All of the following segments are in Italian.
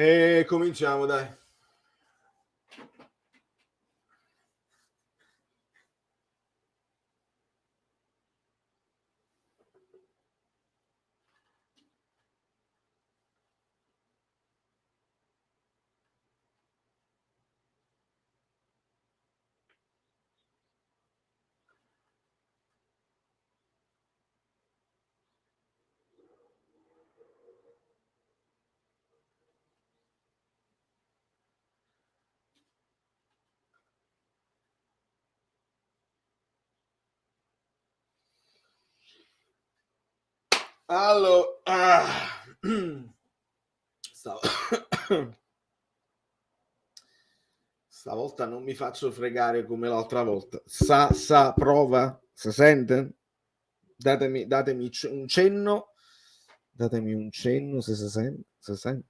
E cominciamo, dai. Allora, stavolta non mi faccio fregare come l'altra volta. Prova, si sente? Datemi un cenno, se si sente,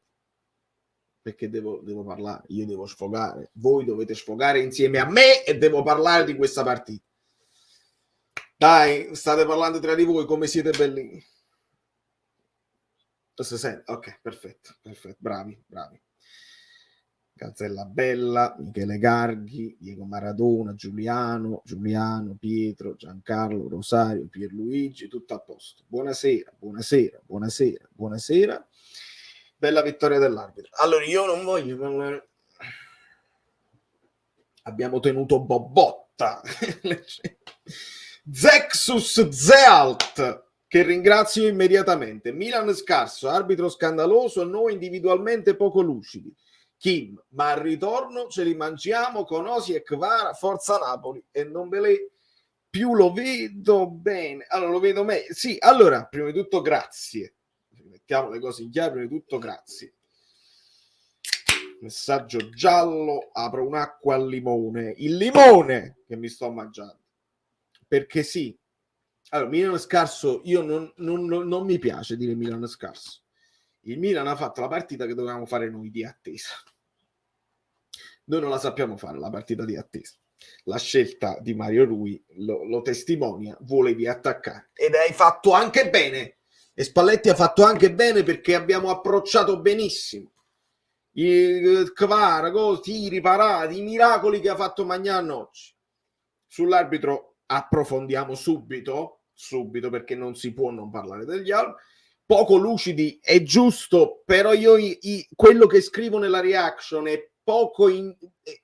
perché devo parlare, io devo sfogare, voi dovete sfogare insieme a me e devo parlare di questa partita. Dai, state parlando tra di voi come siete bellini. Si sente? Ok, perfetto, bravi. Gazzella Bella, Michele Garghi, Diego Maradona, Giuliano, Pietro, Giancarlo, Rosario, Pierluigi, tutto a posto. Buonasera. Bella vittoria dell'arbitro. Allora, io non voglio... Abbiamo tenuto Bobotta. Zexus Zealt, che ringrazio immediatamente. Milan scarso, arbitro scandaloso, noi individualmente poco lucidi. Kim, ma al ritorno ce li mangiamo con Osi e Kvara, forza Napoli, e non ve le più lo vedo bene. Allora, lo vedo meglio. Sì, allora, prima di tutto grazie. Mettiamo le cose in chiaro, prima di tutto grazie. Messaggio giallo, apro un'acqua al limone. Il limone che mi sto mangiando. Perché sì. Allora, Milan scarso, io non mi piace dire Milan scarso. Il Milan ha fatto la partita che dovevamo fare noi di attesa. Noi non la sappiamo fare, la partita di attesa. La scelta di Mario Rui lo testimonia, volevi attaccare. Ed hai fatto anche bene. E Spalletti ha fatto anche bene perché abbiamo approcciato benissimo. I Kvara, tiri, parati, i miracoli che ha fatto Magnano oggi. Sull'arbitro approfondiamo subito perché non si può non parlare degli altri. Poco lucidi è giusto, però io quello che scrivo nella reaction è poco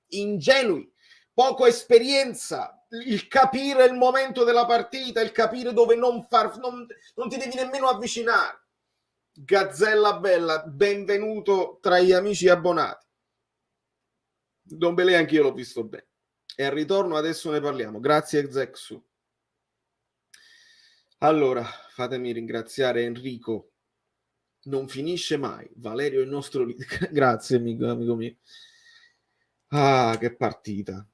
ingenui, poco esperienza, il capire il momento della partita, il capire dove non ti devi nemmeno avvicinare. Gazzella Bella, benvenuto tra gli amici abbonati. Don Belé anch'io l'ho visto bene. E al ritorno adesso ne parliamo. Grazie Zexu. Allora, fatemi ringraziare Enrico. Non finisce mai. Valerio è il nostro... Grazie amico mio. Ah, che partita.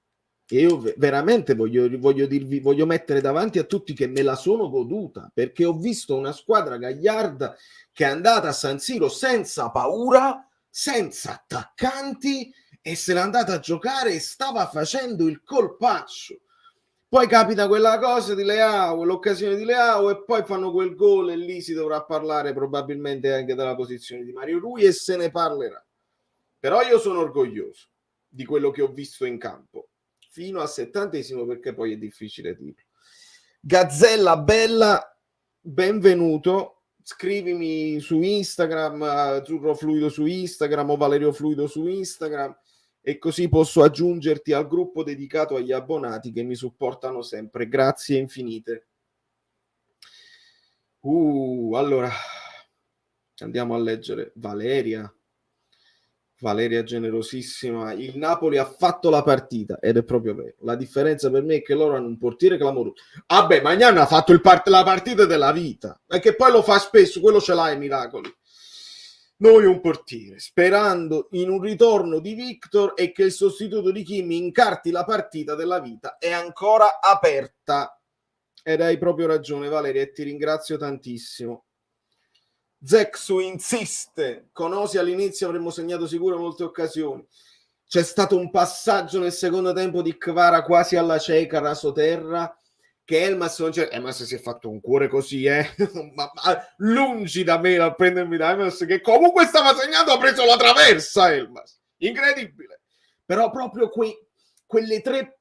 E io veramente voglio mettere davanti a tutti che me la sono goduta, perché ho visto una squadra gagliarda che è andata a San Siro senza paura, senza attaccanti, e se n'è andata a giocare e stava facendo il colpaccio. Poi capita quella cosa di Leao, l'occasione di Leao, e poi fanno quel gol e lì si dovrà parlare probabilmente anche della posizione di Mario Rui e se ne parlerà. Però io sono orgoglioso di quello che ho visto in campo fino al 70esimo, perché poi è difficile dirlo. Gazzella Bella, benvenuto. Scrivimi su Instagram, Azzurro Fluido su Instagram o Valerio Fluido su Instagram, e così posso aggiungerti al gruppo dedicato agli abbonati che mi supportano sempre. Grazie infinite. Allora andiamo a leggere. Valeria generosissima. Il Napoli ha fatto la partita ed è proprio vero. La differenza per me è che loro hanno un portiere clamoroso. Vabbè, Magnano ha fatto la partita della vita, e che poi lo fa spesso, quello ce l'ha ai miracoli. Noi un portiere, sperando in un ritorno di Victor e che il sostituto di Kim incarti la partita della vita, è ancora aperta. Ed hai proprio ragione Valeria, e ti ringrazio tantissimo. Zexu insiste, con Osi all'inizio avremmo segnato sicuro molte occasioni. C'è stato un passaggio nel secondo tempo di Kvara quasi alla cieca, rasoterra, che Elmas non c'è. Elmas si è fatto un cuore così, ma lungi da me dal prendermi da Elmas, che comunque stava segnando, ha preso la traversa Elmas, incredibile. Però proprio quei tre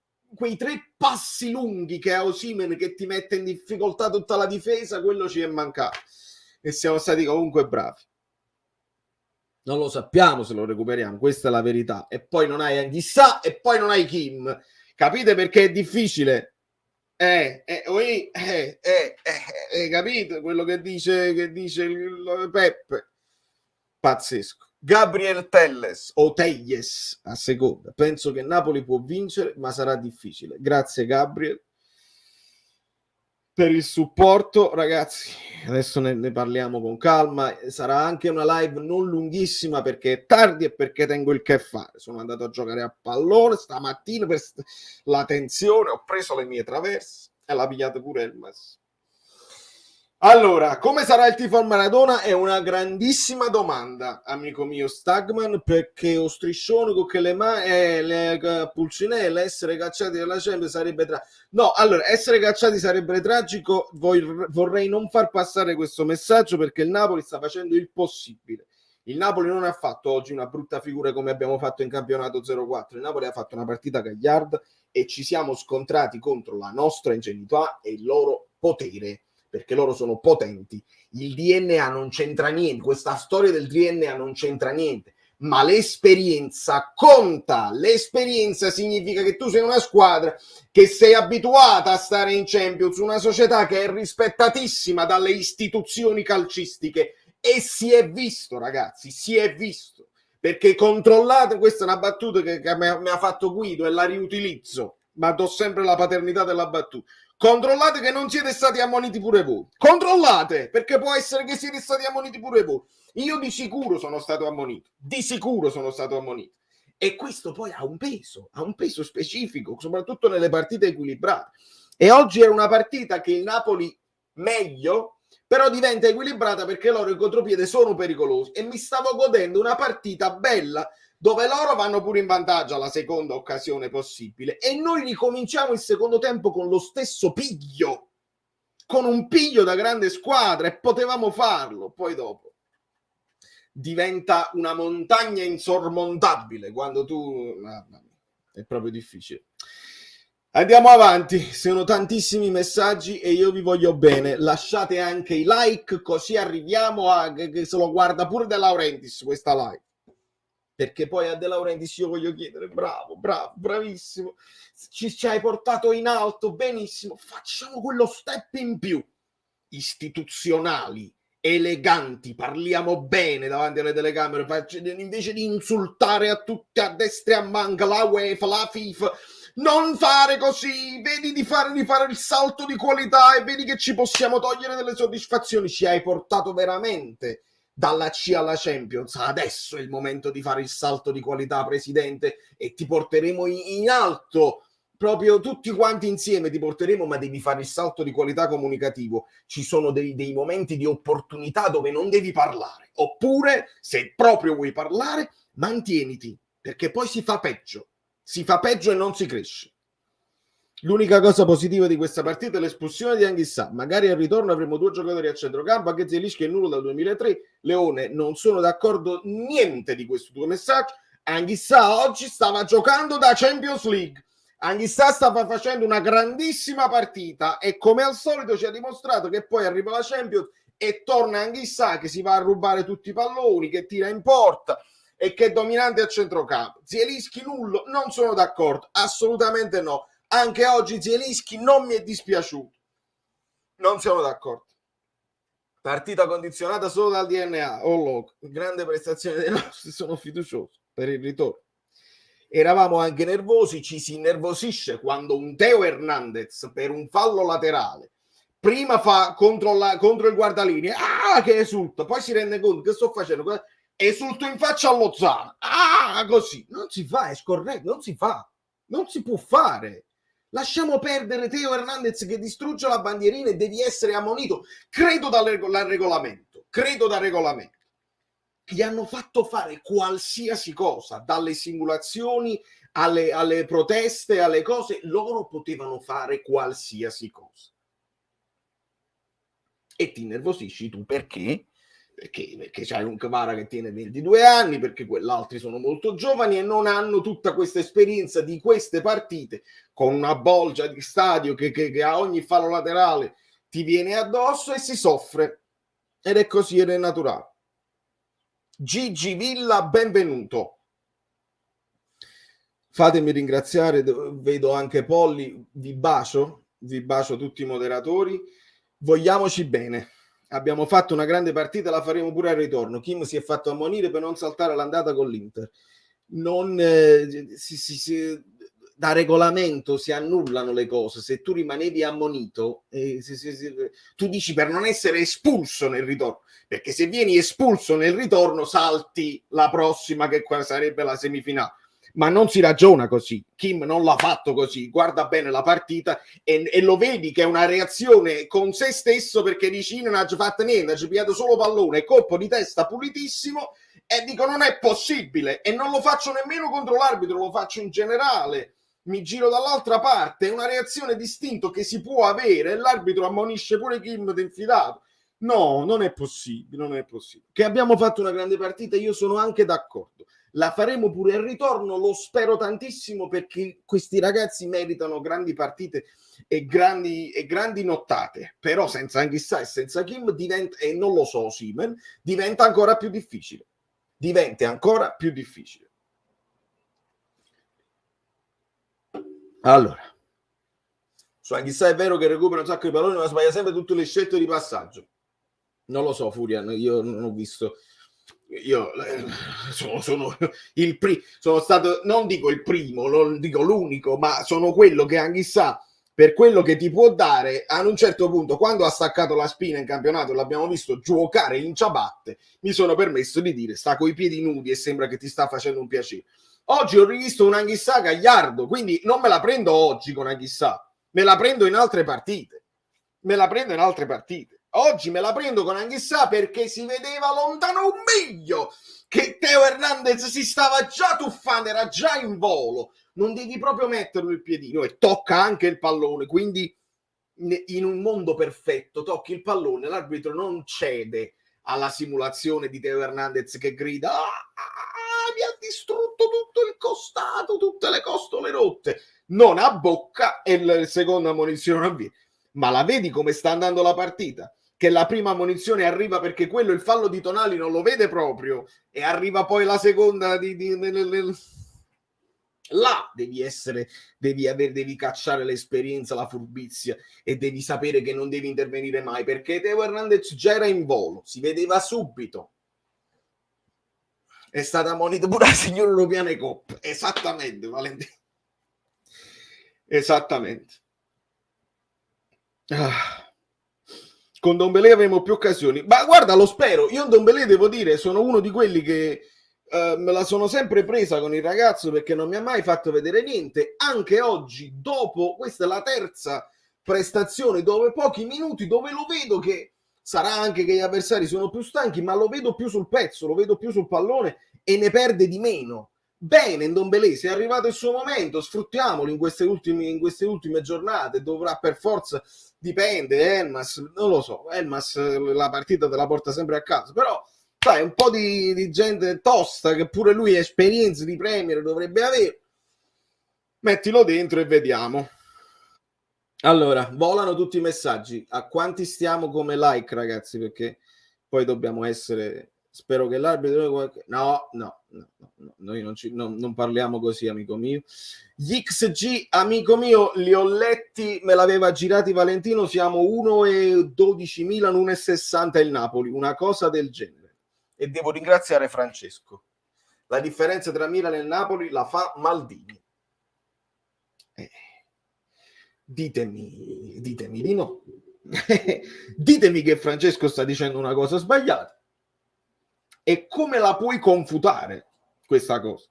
passi lunghi che ha Osimhen, che ti mette in difficoltà tutta la difesa, quello ci è mancato, e siamo stati comunque bravi. Non lo sappiamo se lo recuperiamo, questa è la verità. E poi non hai Anghissà e poi non hai Kim. Capite perché è difficile? Capite quello che dice il Peppe? Pazzesco. Gabriel Telles o Telles a seconda. Penso che Napoli può vincere, ma sarà difficile. Grazie Gabriel per il supporto, ragazzi. Adesso ne parliamo con calma. Sarà anche una live non lunghissima perché è tardi e perché tengo il che fare. Sono andato a giocare a pallone stamattina per la tensione, ho preso le mie traverse e l'ha pigliata pure Elmas. Allora, come sarà il tifo al Maradona è una grandissima domanda, amico mio Stagman, perché o striscione con che le mani le pulcinelle, essere cacciati dalla Champions sarebbe no, allora, essere cacciati sarebbe tragico. Vorrei non far passare questo messaggio perché il Napoli sta facendo il possibile. Il Napoli non ha fatto oggi una brutta figura come abbiamo fatto in campionato 0-4. Il Napoli ha fatto una partita gagliarda e ci siamo scontrati contro la nostra ingenuità e il loro potere, perché loro sono potenti. Il DNA non c'entra niente, questa storia del DNA non c'entra niente, ma l'esperienza conta. L'esperienza significa che tu sei una squadra che sei abituata a stare in Champions, una società che è rispettatissima dalle istituzioni calcistiche, e si è visto, ragazzi, si è visto, perché controllate, questa è una battuta che mi ha fatto Guido e la riutilizzo, ma do sempre la paternità della battuta. Controllate che non siete stati ammoniti pure voi. Controllate, perché può essere che siete stati ammoniti pure voi. Io di sicuro sono stato ammonito. Di sicuro sono stato ammonito. E questo poi ha un peso specifico, soprattutto nelle partite equilibrate. E oggi era una partita che il Napoli meglio, però diventa equilibrata perché loro in contropiede sono pericolosi. E mi stavo godendo una partita bella, dove loro vanno pure in vantaggio alla seconda occasione possibile e noi ricominciamo il secondo tempo con lo stesso piglio, con un piglio da grande squadra, e potevamo farlo. Poi dopo diventa una montagna insormontabile quando tu... è proprio difficile. Andiamo avanti, sono tantissimi messaggi e io vi voglio bene. Lasciate anche i like, così arriviamo a che se lo guarda pure De Laurentiis questa live. Perché poi a De Laurentiis io voglio chiedere, bravissimo, ci hai portato in alto, benissimo, facciamo quello step in più, istituzionali, eleganti, parliamo bene davanti alle telecamere, invece di insultare a tutti, a destra e a manca, la UEFA, la FIFA, non fare così, vedi di fare il salto di qualità e vedi che ci possiamo togliere delle soddisfazioni. Ci hai portato veramente dalla C alla Champions, adesso è il momento di fare il salto di qualità, presidente, e ti porteremo in alto, proprio tutti quanti insieme ti porteremo, ma devi fare il salto di qualità comunicativo. Ci sono dei momenti di opportunità dove non devi parlare, oppure se proprio vuoi parlare mantieniti, perché poi si fa peggio e non si cresce. L'unica cosa positiva di questa partita è l'espulsione di Anghissà. Magari al ritorno avremo 2 giocatori a centrocampo, anche Zielinski è nullo dal 2003. Leone, non sono d'accordo niente di questo tuo messaggio. Anghissà oggi stava giocando da Champions League. Anghissà stava facendo una grandissima partita e come al solito ci ha dimostrato che poi arriva la Champions e torna Anghissà che si va a rubare tutti i palloni, che tira in porta e che è dominante a centrocampo. Zielinski nullo, non sono d'accordo, assolutamente no. Anche oggi Zielinski non mi è dispiaciuto, non siamo d'accordo. Partita condizionata solo dal DNA. Grande prestazione dei nostri, sono fiducioso per il ritorno. Eravamo anche nervosi, ci si innervosisce quando un Theo Hernandez per un fallo laterale prima fa contro il guardalinee, che esulta, poi si rende conto che sto facendo, esulto in faccia a Lozano, così, non si fa, è scorretto, non si può fare. Lasciamo perdere Theo Hernandez che distrugge la bandierina e devi essere ammonito. Credo dal regolamento. Gli hanno fatto fare qualsiasi cosa, dalle simulazioni alle proteste, alle cose, loro potevano fare qualsiasi cosa. E ti innervosisci tu perché? Perché c'hai un Kvara che tiene 22 anni, perché quell'altri sono molto giovani e non hanno tutta questa esperienza di queste partite con una bolgia di stadio che a ogni fallo laterale ti viene addosso e si soffre. Ed è così, ed è naturale. Gigi Villa, benvenuto. Fatemi ringraziare, vedo anche Polli, vi bacio tutti i moderatori. Vogliamoci bene. Abbiamo fatto una grande partita, la faremo pure al ritorno. Kim si è fatto ammonire per non saltare l'andata con l'Inter. Da regolamento si annullano le cose. Se tu rimanevi ammonito, tu dici per non essere espulso nel ritorno, perché se vieni espulso nel ritorno salti la prossima, che qua sarebbe la semifinale. Ma non si ragiona così. Kim non l'ha fatto così. Guarda bene la partita e lo vedi che è una reazione con se stesso, perché dici non ha fatto niente, ha pigliato solo pallone, colpo di testa pulitissimo, e dico non è possibile, e non lo faccio nemmeno contro l'arbitro, lo faccio in generale. Mi giro dall'altra parte, è una reazione distinta che si può avere, e l'arbitro ammonisce pure Kim d'infidato. No, non è possibile, non è possibile. Che abbiamo fatto una grande partita, io sono anche d'accordo. La faremo pure al ritorno, lo spero tantissimo, perché questi ragazzi meritano grandi partite e grandi nottate. Però senza Anghissà e senza Kim diventa, e non lo so, Simen, diventa ancora più difficile. Diventa ancora più difficile. Allora, su Anghissà è vero che recupera un sacco di palloni, ma sbaglia sempre tutte le scelte di passaggio. Non lo so, Furian, io non ho visto. Io sono il sono stato, non dico il primo, non dico l'unico, ma sono quello che Anghissà, per quello che ti può dare, ad un certo punto, quando ha staccato la spina in campionato, l'abbiamo visto giocare in ciabatte, mi sono permesso di dire sta coi piedi nudi e sembra che ti sta facendo un piacere. Oggi ho rivisto un Anghissà gagliardo, quindi non me la prendo oggi con Anghissà, me la prendo in altre partite. Oggi me la prendo con Anghissà perché si vedeva lontano un miglio che Teo Hernandez si stava già tuffando, era già in volo. Non devi proprio metterlo il piedino, e tocca anche il pallone, quindi in un mondo perfetto tocchi il pallone, l'arbitro non cede alla simulazione di Teo Hernandez che grida mi ha distrutto tutto il costato, tutte le costole rotte, non a bocca, e la seconda ammonizione avviene. Ma la vedi come sta andando la partita? Che la prima ammonizione arriva perché quello, il fallo di Tonali, non lo vede proprio, e arriva poi la seconda là devi cacciare l'esperienza, la furbizia, e devi sapere che non devi intervenire mai, perché Teo Hernandez già era in volo, si vedeva subito. È stata ammonita pure la signora Europeane Coppa, esattamente, Valentino, esattamente. Con Dombele avremo più occasioni, ma guarda, lo spero. Io Dombele, devo dire, sono uno di quelli che me la sono sempre presa con il ragazzo, perché non mi ha mai fatto vedere niente. Anche oggi, dopo, questa è la terza prestazione, dove pochi minuti, dove lo vedo che sarà anche che gli avversari sono più stanchi, ma lo vedo più sul pezzo, lo vedo più sul pallone e ne perde di meno. Bene, Ndombele, se è arrivato il suo momento, sfruttiamolo in queste ultime giornate. Dovrà per forza, dipende, Elmas, non lo so, Elmas la partita te la porta sempre a casa, però sai, un po' di gente tosta, che pure lui ha esperienze di Premier, dovrebbe avere, mettilo dentro e vediamo. Allora, volano tutti i messaggi. A quanti stiamo come like, ragazzi? Perché poi dobbiamo essere... Spero che l'arbitro... No, noi non parliamo così, amico mio. Gli XG, amico mio, li ho letti, me l'aveva girati Valentino, siamo 1,12 Milan, 1,60 il Napoli, una cosa del genere. E devo ringraziare Francesco. La differenza tra Milan e Napoli la fa Maldini. Ditemi di no. Ditemi che Francesco sta dicendo una cosa sbagliata. E come la puoi confutare questa cosa?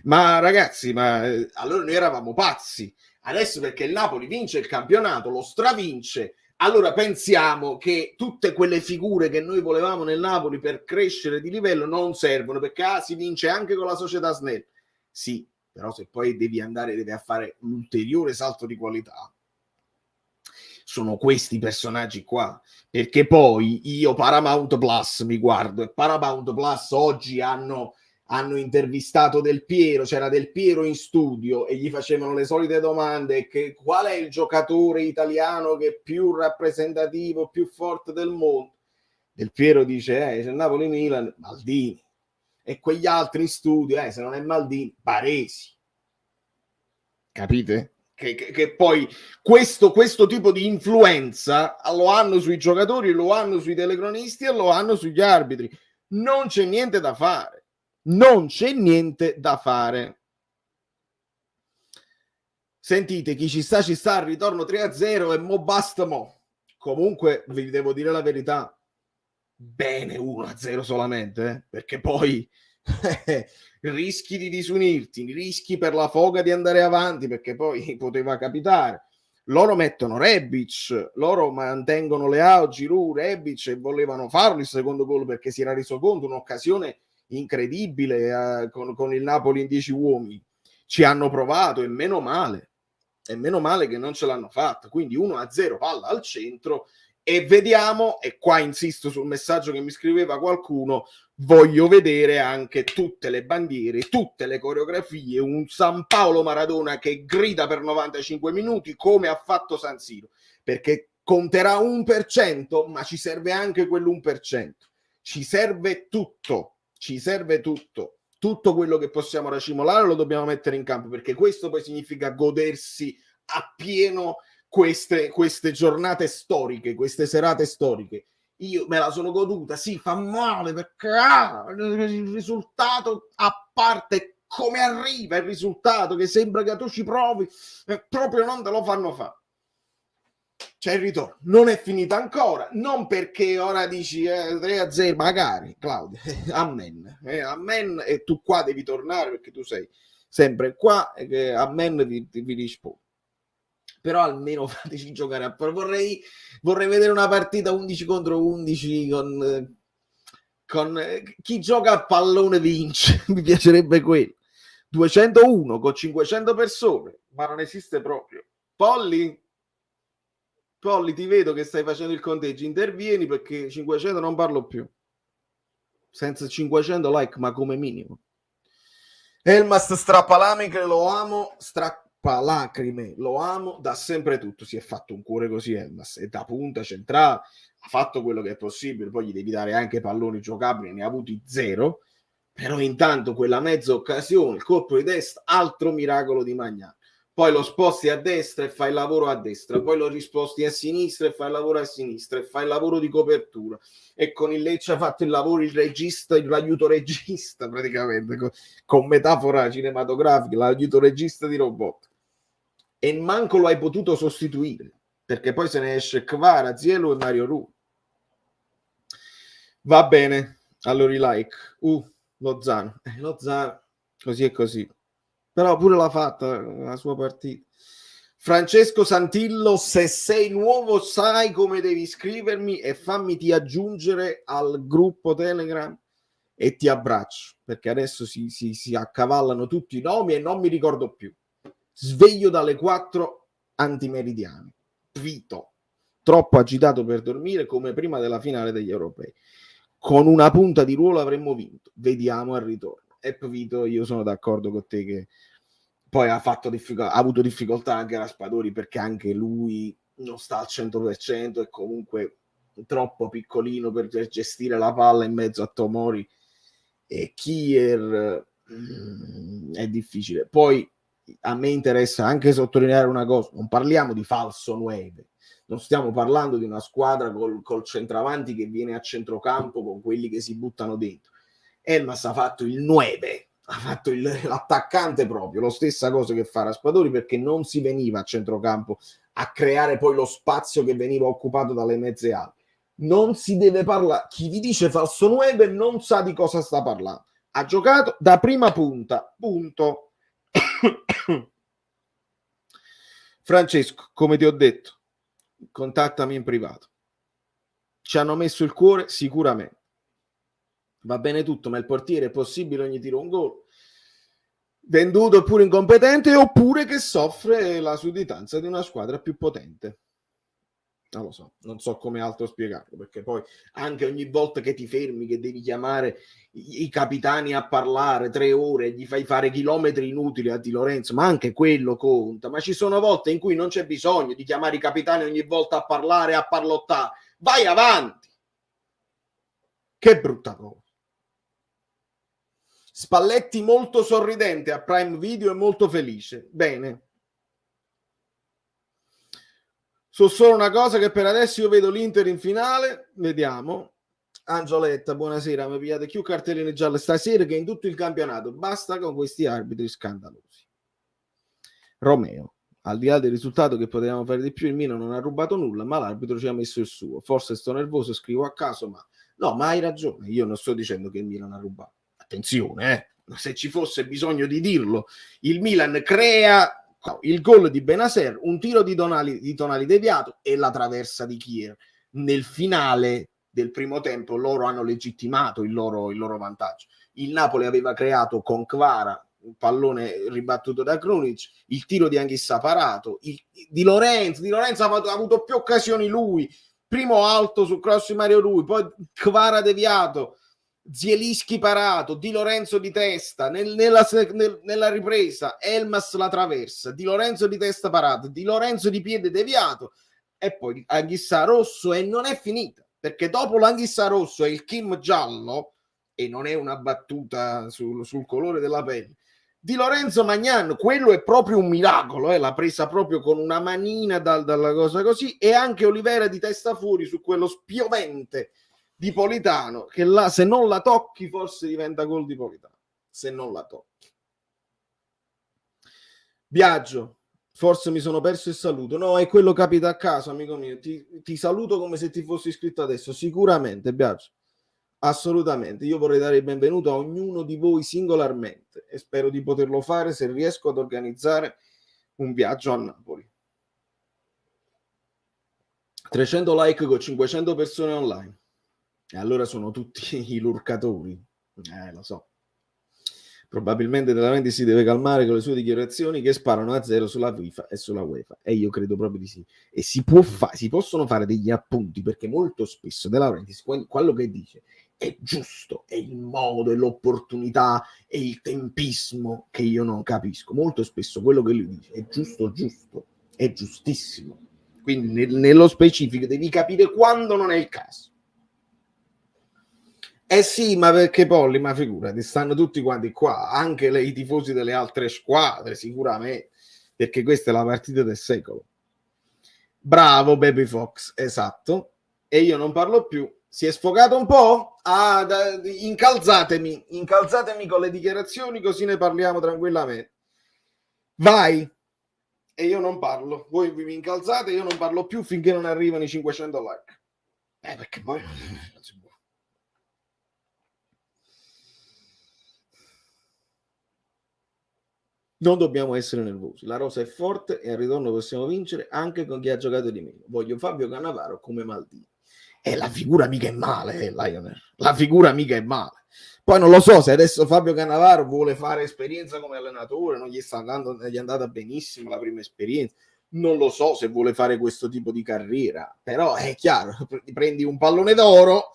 Ma ragazzi, allora noi eravamo pazzi. Adesso, perché il Napoli vince il campionato, lo stravince, allora pensiamo che tutte quelle figure che noi volevamo nel Napoli per crescere di livello non servono, perché si vince anche con la società Snell. Sì, però se poi devi a fare un ulteriore salto di qualità, sono questi personaggi qua, perché poi io Paramount Plus mi guardo, e Paramount Plus oggi hanno intervistato Del Piero, c'era Del Piero in studio e gli facevano le solite domande, che qual è il giocatore italiano che è più rappresentativo, più forte del mondo? Del Piero dice, se Napoli-Milan, Maldini. E quegli altri in studio, se non è Maldini, Baresi. Capite? Che poi questo tipo di influenza lo hanno sui giocatori, lo hanno sui telecronisti e lo hanno sugli arbitri. Non c'è niente da fare. Non c'è niente da fare. Sentite, chi ci sta, al ritorno 3-0 e mo basta mo. Comunque, vi devo dire la verità, bene 1-0 solamente, perché poi rischi di disunirti, rischi per la foga di andare avanti, perché poi poteva capitare. Loro mettono Rebic, loro mantengono Leao, Giroud, Rebic, e volevano farlo il secondo gol perché si era reso conto un'occasione incredibile con il Napoli in 10 uomini. Ci hanno provato e meno male che non ce l'hanno fatta. Quindi 1-0, palla al centro, e vediamo, e qua insisto sul messaggio che mi scriveva qualcuno, voglio vedere anche tutte le bandiere, tutte le coreografie, un San Paolo Maradona che grida per 95 minuti come ha fatto San Siro, perché conterà 1%, ma ci serve anche quell'1%, ci serve tutto, tutto quello che possiamo racimolare lo dobbiamo mettere in campo, perché questo poi significa godersi appieno queste giornate storiche, queste serate storiche. Io me la sono goduta, sì, fa male perché il risultato, a parte come arriva il risultato, che sembra che tu ci provi e proprio non te lo fanno fare. C'è il ritorno, non è finita ancora, non perché ora dici 3-0, magari, Claudio, amen, e tu qua devi tornare perché tu sei sempre qua e che amen vi rispondo. Però almeno fateci giocare a vorrei vedere una partita 11 contro 11 con chi gioca a pallone vince. Mi piacerebbe quello. 201 con 500 persone, ma non esiste proprio. Polli, ti vedo che stai facendo il conteggio, intervieni perché 500 non parlo più. Senza 500 like, ma come minimo. Elmas strappalacrime, lo amo, strappalacrime, lo amo, da sempre tutto, si è fatto un cuore così Elmas, e da punta centrale ha fatto quello che è possibile, poi gli devi dare anche palloni giocabili, ne ha avuti 0, però intanto quella mezza occasione, il colpo di destra, altro miracolo di Magnani. Poi lo sposti a destra e fai il lavoro a destra, poi lo risposti a sinistra e fai il lavoro a sinistra e fai il lavoro di copertura, e con il Lecce ha fatto il lavoro il regista, l'aiuto regista praticamente, con metafora cinematografica, l'aiuto regista di robot, e manco lo hai potuto sostituire perché poi se ne esce Kvara, Zielu e Mario Ru. Va bene, allora i like Lozano, così e così, però pure l'ha fatta la sua partita. Francesco Santillo, se sei nuovo sai come devi iscrivermi e fammi aggiungere al gruppo Telegram e ti abbraccio, perché adesso si accavallano tutti i nomi e non mi ricordo più. Sveglio dalle 4 antimeridiane, Vito, troppo agitato per dormire, come prima della finale degli europei. Con una punta di ruolo avremmo vinto, vediamo al ritorno. E Vito, io sono d'accordo con te che poi ha avuto difficoltà anche Raspadori, perché anche lui non sta al 100% e comunque troppo piccolino per gestire la palla in mezzo a Tomori e Kier, è difficile. Poi a me interessa anche sottolineare una cosa: non parliamo di falso 9, non stiamo parlando di una squadra col centravanti che viene a centrocampo con quelli che si buttano dentro. Elmas ha fatto il 9, ha fatto l'attaccante proprio, la stessa cosa che fa Raspadori, perché non si veniva a centrocampo a creare poi lo spazio che veniva occupato dalle mezze ali. Non si deve parlare, chi vi dice falso 9 non sa di cosa sta parlando, ha giocato da prima punta, punto. Francesco, come ti ho detto, contattami in privato. Ci hanno messo il cuore sicuramente, va bene tutto, ma il portiere è possibile ogni tiro un gol. venduto oppure incompetente, oppure che soffre la sudditanza di una squadra più potente. Non lo so, non so come altro spiegarlo, perché poi anche ogni volta che ti fermi, che devi chiamare i capitani a parlare 3 ore, gli fai fare chilometri inutili a Di Lorenzo, ma anche quello conta. Ma ci sono volte in cui non c'è bisogno di chiamare i capitani ogni volta a parlare, a parlottare. Vai avanti! Che brutta cosa. Spalletti molto sorridente a Prime Video e molto felice. Bene. So solo una cosa, che per adesso io vedo l'Inter in finale, vediamo. Angioletta, buonasera, mi pigliate più cartelline gialle stasera che in tutto il campionato, basta con questi arbitri scandalosi. Romeo, al di là del risultato che potevamo fare di più, il Milan non ha rubato nulla, ma l'arbitro ci ha messo il suo. Forse sto nervoso, scrivo a caso, ma no, ma hai ragione, io non sto dicendo che il Milan ha rubato. Attenzione, se ci fosse bisogno di dirlo, il Milan crea il gol di Benacer, un tiro di Tonali deviato e la traversa di Kier. Nel finale del primo tempo loro hanno legittimato il loro vantaggio. Il Napoli aveva creato con Kvara un pallone ribattuto da Krunic, il tiro di Anghissà parato, Di Lorenzo ha avuto più occasioni lui, primo alto su cross di Mario Rui, poi Kvara deviato, Zielinski parato, Di Lorenzo di testa nella ripresa, Elmas la traversa, Di Lorenzo di testa parato, Di Lorenzo di piede deviato e poi Anghissà rosso, e non è finita, perché dopo l'Anghissà rosso e il Kim giallo, e non è una battuta sul colore della pelle, Di Lorenzo Magnan, quello è proprio un miracolo, l'ha presa proprio con una manina dalla cosa così, e anche Olivera di testa fuori su quello spiovente di Politano, che là se non la tocchi forse diventa gol di Politano, se non la tocchi. Biagio, forse mi sono perso il saluto. No, è quello capita a caso, amico mio. Ti saluto come se ti fossi iscritto adesso, sicuramente, Biagio. Assolutamente. Io vorrei dare il benvenuto a ognuno di voi singolarmente e spero di poterlo fare se riesco ad organizzare un viaggio a Napoli. 300 like con 500 persone online. E allora sono tutti i lurcatori. Lo so. Probabilmente Talaventi si deve calmare con le sue dichiarazioni che sparano a zero sulla FIFA e sulla UEFA, e io credo proprio di sì. E si possono fare degli appunti, perché molto spesso De Laurentiis quello che dice è giusto, è il modo, è l'opportunità, è il tempismo che io non capisco. Molto spesso quello che lui dice è giusto, è giustissimo. Quindi nello specifico devi capire quando non è il caso. Eh sì, ma perché Polli, ma figurati, stanno tutti quanti qua, anche i tifosi delle altre squadre, sicuramente, perché questa è la partita del secolo. Bravo Baby Fox, esatto. E io non parlo più. Si è sfogato un po'? Incalzatemi con le dichiarazioni, così ne parliamo tranquillamente. Vai! E io non parlo. Voi vi incalzate, io non parlo più finché non arrivano i 500 like. Perché poi non si può. Non dobbiamo essere nervosi, la rosa è forte e al ritorno possiamo vincere anche con chi ha giocato di meno. Voglio Fabio Cannavaro come Maldini. E la figura mica è male, Lionel. La figura mica è male. Poi non lo so se adesso Fabio Cannavaro vuole fare esperienza come allenatore, non gli è andata benissimo la prima esperienza. Non lo so se vuole fare questo tipo di carriera, però è chiaro, prendi un pallone d'oro,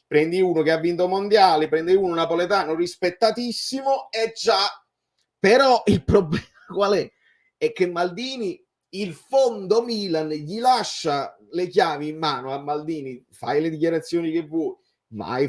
prendi uno che ha vinto mondiali, prendi uno napoletano rispettatissimo e già. Però il problema qual è? È che Maldini, il fondo Milan, gli lascia le chiavi in mano a Maldini, fai le dichiarazioni che vuoi, vai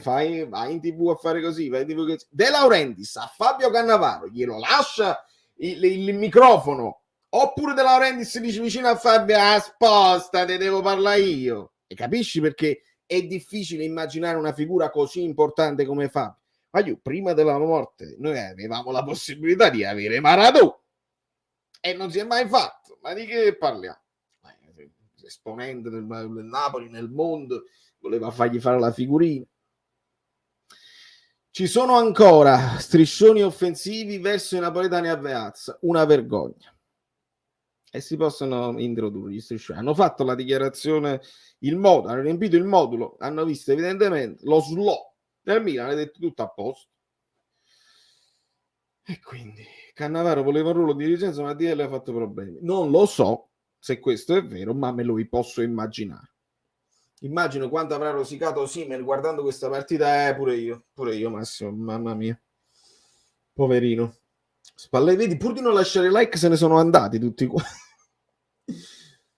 in TV a fare così, vai in TV così. De Laurentiis a Fabio Cannavaro glielo lascia il microfono, oppure De Laurentiis dice vicino a Fabio, sposta, te devo parlare io. E capisci perché è difficile immaginare una figura così importante come Fabio. Ma io, prima della morte, noi avevamo la possibilità di avere Maradona e non si è mai fatto. Ma di che parliamo? Esponente del Napoli nel mondo, voleva fargli fare la figurina. Ci sono ancora striscioni offensivi verso i napoletani a Veazza, una vergogna. E si possono introdurre gli striscioni. Hanno fatto la dichiarazione, hanno riempito il modulo, hanno visto evidentemente lo slot del Milan, è detto tutto a posto. E quindi Cannavaro voleva un ruolo di dirigenza, ma DL ha fatto problemi. Non lo so se questo è vero, ma me lo posso immaginare. Immagino quanto avrà rosicato Simmer guardando questa partita. Pure io Massimo, mamma mia, poverino. Spalletti, vedi, pur di non lasciare like se ne sono andati tutti qua.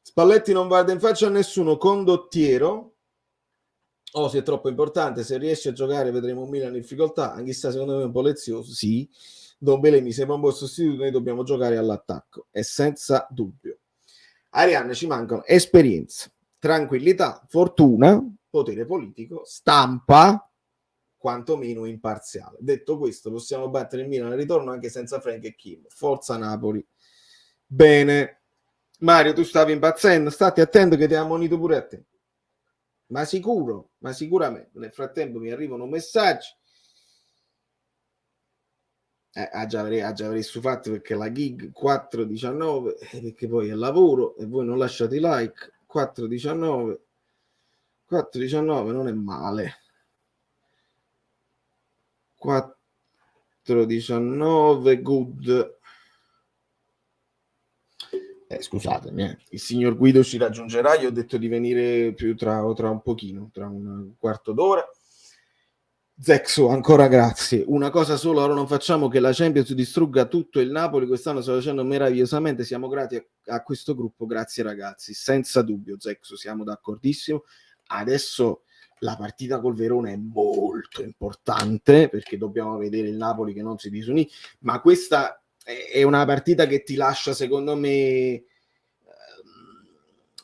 Spalletti non guarda in faccia a nessuno, condottiero. Oh, se è troppo importante, se riesce a giocare vedremo un Milan in difficoltà, anche se secondo me è un po' lezioso, sì. Don Belé mi sembra un buon sostituto, noi dobbiamo giocare all'attacco, e senza dubbio. Arianna, ci mancano esperienza, tranquillità, fortuna, potere politico, stampa, quantomeno imparziale. Detto questo, possiamo battere il Milan al ritorno anche senza Frank e Kim. Forza Napoli. Bene. Mario, tu stavi impazzendo, stati attento che ti ha ammonito pure a te. Ma sicuro, ma sicuramente. Nel frattempo mi arrivano messaggi. Già avrei stufato perché la gig 4.19, perché poi è lavoro e voi non lasciate i like. 4.19 non è male. 4.19 good. Scusatemi, il signor Guido ci raggiungerà. Gli ho detto di venire più tra un pochino, tra un quarto d'ora. Zexo, ancora grazie. Una cosa solo, ora non facciamo che la Champions distrugga tutto il Napoli. Quest'anno sta facendo meravigliosamente. Siamo grati a questo gruppo. Grazie ragazzi, senza dubbio Zexo, siamo d'accordissimo. Adesso la partita col Verona è molto importante perché dobbiamo vedere il Napoli che non si disunì, ma questa è una partita che ti lascia, secondo me,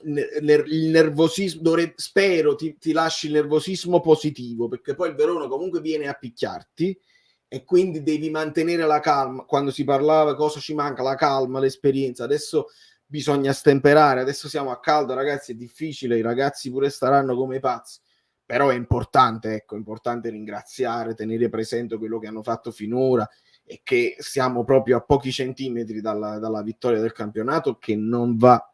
il nervosismo, spero ti lasci il nervosismo positivo, perché poi il Verona comunque viene a picchiarti e quindi devi mantenere la calma. Quando si parlava cosa ci manca, la calma, l'esperienza, adesso bisogna stemperare, adesso siamo a caldo ragazzi, è difficile, i ragazzi pure staranno come pazzi, però è importante, ecco, è importante ringraziare, tenere presente quello che hanno fatto finora e che siamo proprio a pochi centimetri dalla vittoria del campionato, che non va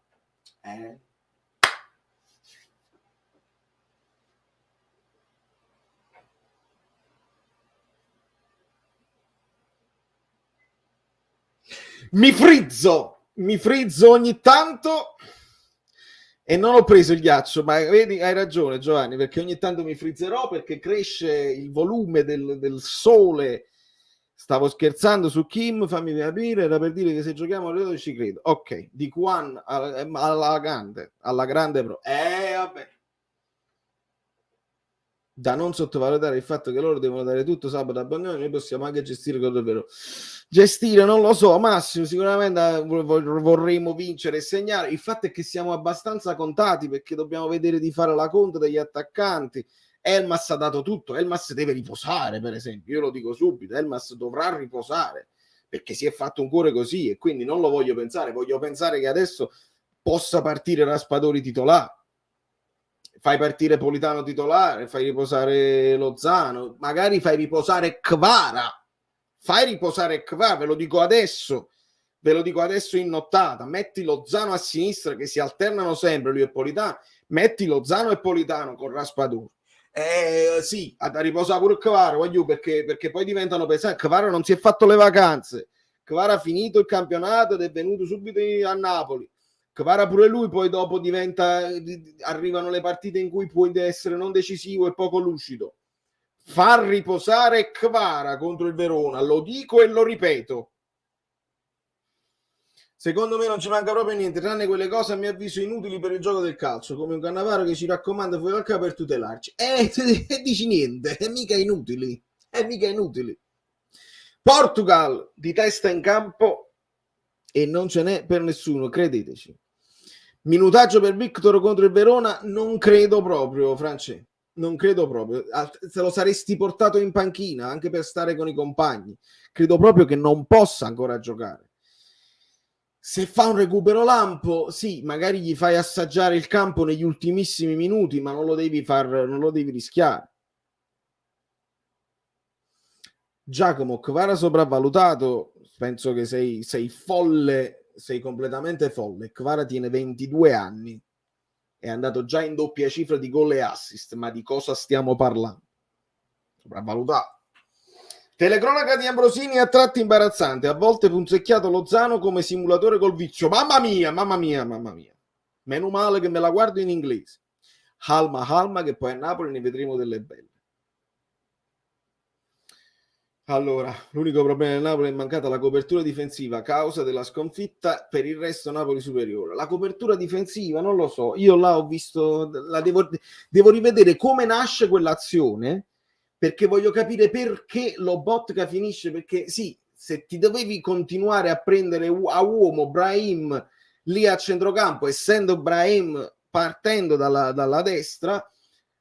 mi frizzo ogni tanto e non ho preso il ghiaccio, ma vedi, hai ragione Giovanni, perché ogni tanto mi frizzerò perché cresce il volume del sole. Stavo scherzando su Kim, fammi capire, era per dire che se giochiamo alle 12 ci credo. Ok, di Juan alla grande pro. Vabbè. Da non sottovalutare il fatto che loro devono dare tutto sabato a Bagnoli, noi possiamo anche gestire quello vero. Gestire non lo so, Massimo, sicuramente vorremmo vincere e segnare. Il fatto è che siamo abbastanza contati perché dobbiamo vedere di fare la conta degli attaccanti. Elmas ha dato tutto, Elmas deve riposare, per esempio, io lo dico subito, Elmas dovrà riposare perché si è fatto un cuore così e quindi non lo voglio pensare che adesso possa partire Raspadori titolare. Fai partire Politano titolare, fai riposare Lozano, magari fai riposare Kvara, ve lo dico adesso in nottata, metti Lozano a sinistra che si alternano sempre lui e Politano, metti Lozano e Politano con Raspadori. Sì, da riposare pure Kvara, perché poi diventano pesanti. Kvara non si è fatto le vacanze, Kvara ha finito il campionato ed è venuto subito a Napoli. Kvara pure lui poi dopo arrivano le partite in cui puoi essere non decisivo e poco lucido. Far riposare Kvara contro il Verona, lo dico e lo ripeto. Secondo me non ci manca proprio niente, tranne quelle cose a mio avviso inutili per il gioco del calcio, come un Cannavaro che ci raccomanda fuori dal capo per tutelarci. Dici niente, è mica inutili. Portugal di testa in campo e non ce n'è per nessuno, credeteci. Minutaggio per Victor contro il Verona? Non credo proprio, France. Non credo proprio. Se lo saresti portato in panchina anche per stare con i compagni. Credo proprio che non possa ancora giocare. Se fa un recupero lampo, sì, magari gli fai assaggiare il campo negli ultimissimi minuti, ma non lo devi rischiare. Giacomo, Kvara sopravvalutato, penso che sei folle, sei completamente folle. Kvara tiene 22 anni, è andato già in doppia cifra di gol e assist, ma di cosa stiamo parlando? Sopravvalutato. Telecronaca di Ambrosini a tratti imbarazzante, a volte punzecchiato Lozano come simulatore col vizio. Mamma mia, mamma mia, mamma mia. Meno male che me la guardo in inglese. Calma, calma, che poi a Napoli ne vedremo delle belle. Allora, l'unico problema del Napoli è mancata la copertura difensiva a causa della sconfitta, per il resto Napoli superiore. La copertura difensiva, non lo so, io là ho visto, devo rivedere come nasce quell'azione, perché voglio capire perché Lobotka finisce, perché sì, se ti dovevi continuare a prendere a uomo Brahim lì a centrocampo, essendo Brahim partendo dalla destra,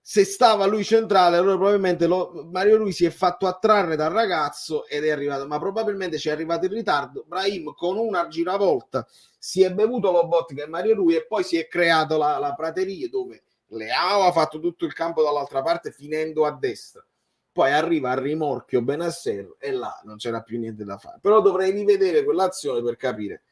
se stava lui centrale, allora probabilmente Mario Rui si è fatto attrarre dal ragazzo ed è arrivato, ma probabilmente ci è arrivato in ritardo. Brahim con una giravolta si è bevuto Lobotka e Mario Rui e poi si è creato la prateria dove Leao ha fatto tutto il campo dall'altra parte finendo a destra. Poi arriva a rimorchio Benasser e là non c'era più niente da fare. Però dovrei rivedere quell'azione per capire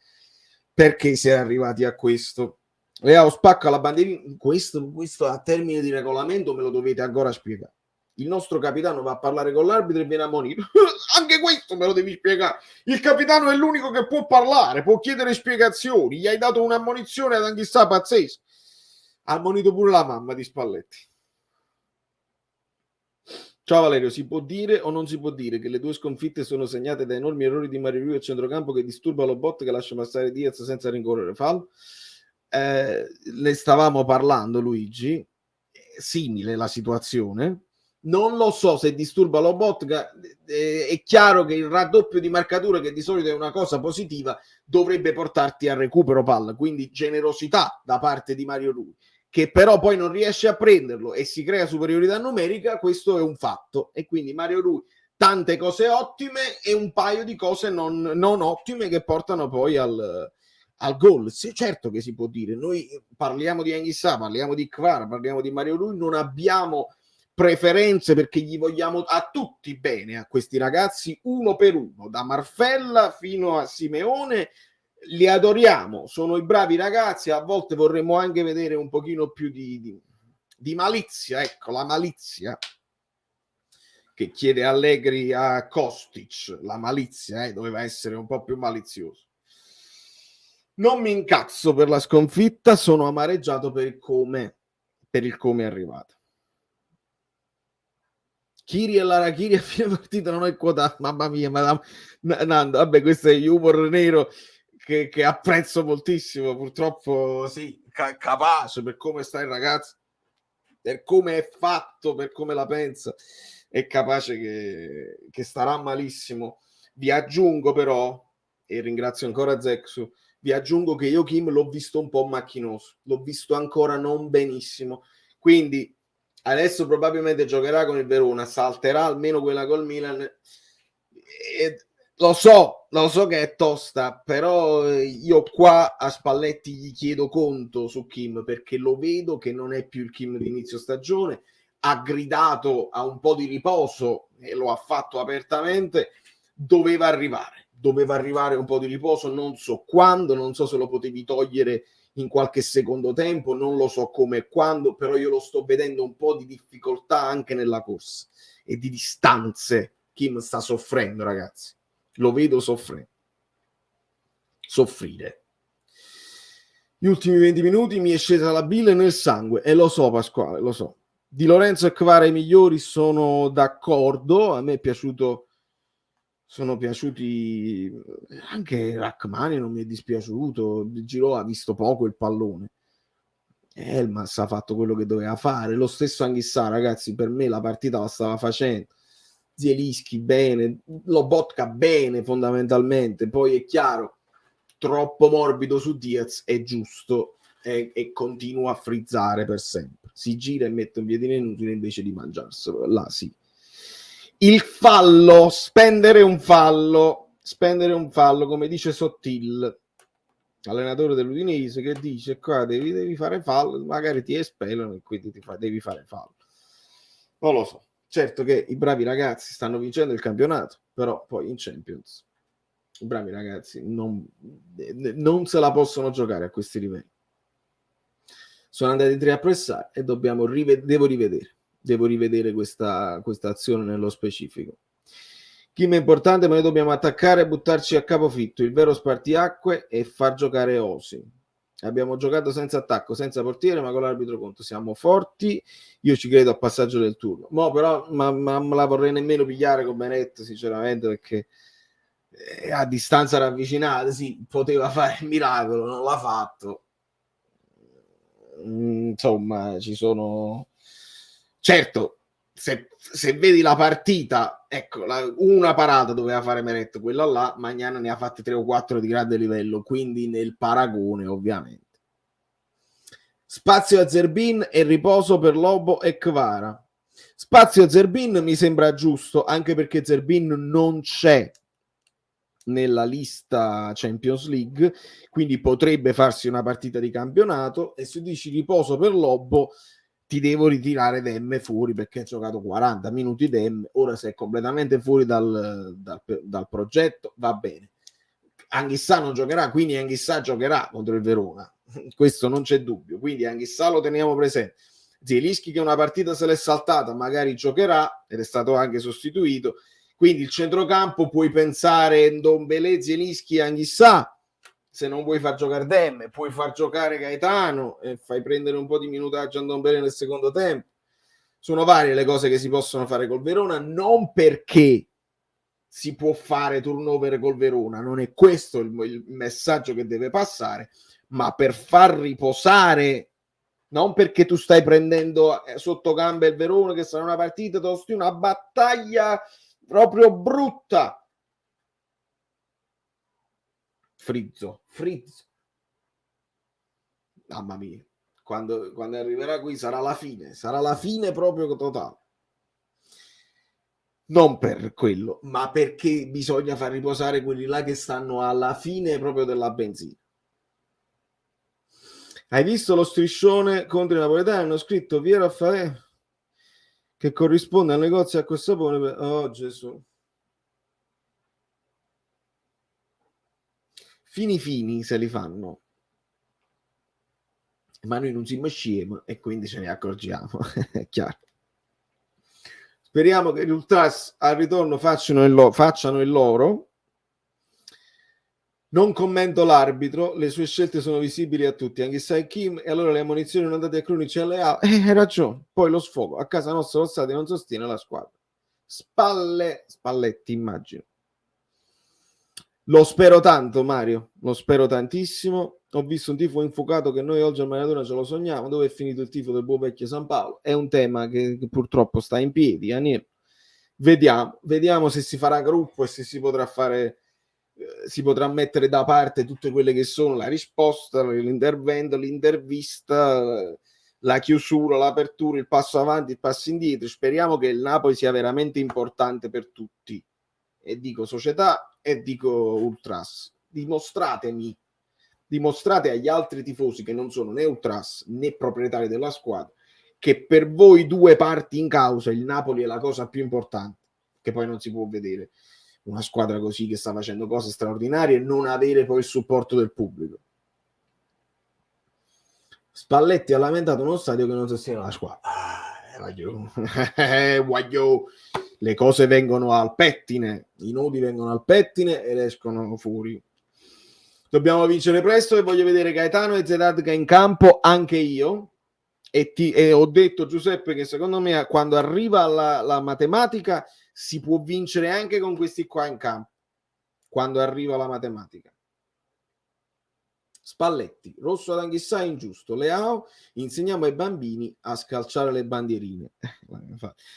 perché si è arrivati a questo. Leao spacca la bandierina. Questo a termine di regolamento me lo dovete ancora spiegare. Il nostro capitano va a parlare con l'arbitro e viene ammonito. Anche questo me lo devi spiegare. Il capitano è l'unico che può parlare, può chiedere spiegazioni. Gli hai dato un'ammonizione ad Anghissà pazzesco. Ha ammonito pure la mamma di Spalletti. Ciao Valerio, si può dire o non si può dire che le due sconfitte sono segnate da enormi errori di Mario Rui a centrocampo che disturba lo bot che lascia passare Diaz senza rincorrere fallo? Ne stavamo parlando, Luigi, simile la situazione. Non lo so se disturba lo bot, è chiaro che il raddoppio di marcatura, che di solito è una cosa positiva, dovrebbe portarti al recupero palla, quindi generosità da parte di Mario Rui, che però poi non riesce a prenderlo e si crea superiorità numerica. Questo è un fatto, e quindi Mario Rui tante cose ottime e un paio di cose non ottime che portano poi al gol. Sì, certo che si può dire, noi parliamo di Anghissà, parliamo di Kvara, parliamo di Mario Rui, non abbiamo preferenze perché gli vogliamo a tutti bene, a questi ragazzi uno per uno, da Marfella fino a Simeone, li adoriamo, sono i bravi ragazzi. A volte vorremmo anche vedere un pochino più di malizia, ecco, la malizia che chiede Allegri a Kostic, la malizia doveva essere un po' più malizioso. Non mi incazzo per la sconfitta, sono amareggiato per il come è arrivata. Kiri e l'Arachiri a fine partita non è quotato, mamma mia, Nando, vabbè, questo è humor nero che apprezzo moltissimo, purtroppo sì, capace per come sta il ragazzo, per come è fatto, per come la pensa, è capace che starà malissimo. Vi aggiungo però, e ringrazio ancora Zexu, vi aggiungo che io Kim l'ho visto un po' macchinoso, l'ho visto ancora non benissimo, quindi adesso probabilmente giocherà con il Verona, salterà almeno quella col Milan. Lo so che è tosta, però io qua a Spalletti gli chiedo conto su Kim, perché lo vedo che non è più il Kim di inizio stagione. Ha gridato a un po' di riposo e lo ha fatto apertamente. Doveva arrivare un po' di riposo, non so quando, non so se lo potevi togliere in qualche secondo tempo, non lo so come e quando, però io lo sto vedendo un po' di difficoltà anche nella corsa e di distanze. Kim sta soffrendo, ragazzi, lo vedo soffrire. Gli ultimi 20 minuti mi è scesa la bile nel sangue, e lo so Pasquale, lo so. Di Lorenzo e Kvara i migliori, sono d'accordo, a me è piaciuto, sono piaciuti anche Rachmani, non mi è dispiaciuto, Giroud ha visto poco il pallone, Elmas ha fatto quello che doveva fare, lo stesso Anghissà, ragazzi, per me la partita la stava facendo. Zielinski bene, Lobotka bene fondamentalmente, poi è chiaro, troppo morbido su Diaz è giusto, e continua a frizzare per sempre, si gira e mette un piedino inutile invece di mangiarselo, là sì. Il fallo, spendere un fallo, come dice Sottil, allenatore dell'Udinese, che dice qua devi fare fallo, magari ti espellono e quindi devi fare fallo. Non lo so, certo che i bravi ragazzi stanno vincendo il campionato, però poi in Champions i bravi ragazzi non se la possono giocare a questi livelli. Sono andati 3 a pressare e devo rivedere questa azione nello specifico. Kim è importante, ma noi dobbiamo attaccare e buttarci a capofitto. Il vero spartiacque è far giocare Osi. Abbiamo giocato senza attacco, senza portiere, ma con l'arbitro contro. Siamo forti. Io ci credo al passaggio del turno. Però non me la vorrei nemmeno pigliare con Benetto, sinceramente, perché a distanza ravvicinata, sì, poteva fare il miracolo, non l'ha fatto. Insomma, ci sono... Certo, se vedi la partita, ecco, una parata doveva fare Meret, quella là, Magnana ne ha fatte 3 o 4 di grande livello, quindi nel paragone, ovviamente. Spazio a Zerbin e riposo per Lobo e Kvara. Spazio a Zerbin mi sembra giusto, anche perché Zerbin non c'è nella lista Champions League, quindi potrebbe farsi una partita di campionato. E se dici riposo per Lobo, ti devo ritirare Demme fuori perché ha giocato 40 minuti Demme. Ora se è completamente fuori dal progetto, va bene. Anghissà non giocherà, quindi Anghissà giocherà contro il Verona, questo non c'è dubbio, quindi Anghissà lo teniamo presente. Zielinski che una partita se l'è saltata, magari giocherà ed è stato anche sostituito, quindi il centrocampo puoi pensare Ndombele, Zielinski e Anghissà. Se non vuoi far giocare Demme, puoi far giocare Gaetano e fai prendere un po' di minutaggio a Ndombele nel secondo tempo. Sono varie le cose che si possono fare col Verona, non perché si può fare turnover col Verona, non è questo il messaggio che deve passare, ma per far riposare, non perché tu stai prendendo sotto gamba il Verona, che sarà una partita tosti, una battaglia proprio brutta. Frizzo. Mamma mia, quando arriverà qui sarà la fine proprio totale. Non per quello, ma perché bisogna far riposare quelli là che stanno alla fine proprio della benzina. Hai visto lo striscione contro i napoletani? Hanno scritto via Raffaele che corrisponde al negozio acqua e sapone per... Oh Gesù. Fini se li fanno, ma noi non siamo scemi e quindi ce ne accorgiamo. È chiaro. Speriamo che gli Ultras al ritorno facciano il loro. Non commento l'arbitro, le sue scelte sono visibili a tutti, anche se Kim, e allora le ammonizioni non andate a Crunici e alle hai ragione. Poi lo sfogo, a casa nostra lo stadio non sostiene la squadra. Spalletti, immagino. Lo spero tanto, Mario, lo spero tantissimo. Ho visto un tifo infuocato che noi oggi a Maradona ce lo sogniamo. Dove è finito il tifo del buon vecchio San Paolo? È un tema che purtroppo sta in piedi, Aniel. Vediamo se si farà gruppo e se si potrà fare... si potrà mettere da parte tutte quelle che sono la risposta, l'intervento, l'intervista, la chiusura, l'apertura, il passo avanti, il passo indietro. Speriamo che il Napoli sia veramente importante per tutti, e dico società e dico Ultras. Dimostrate agli altri tifosi che non sono né Ultras né proprietari della squadra che per voi due parti in causa il Napoli è la cosa più importante, che poi non si può vedere una squadra così che sta facendo cose straordinarie e non avere poi il supporto del pubblico. Spalletti ha lamentato uno stadio che non sostiene la squadra. Guaglio. Le cose vengono al pettine, i nodi vengono al pettine ed escono fuori. Dobbiamo vincere presto e voglio vedere Gaetano e Zedadka in campo, anche io. E ho detto, Giuseppe, che secondo me quando arriva la matematica si può vincere anche con questi qua in campo, quando arriva la matematica. Spalletti, rosso ad Anghissà è ingiusto. Leao, insegniamo ai bambini a scalciare le bandierine.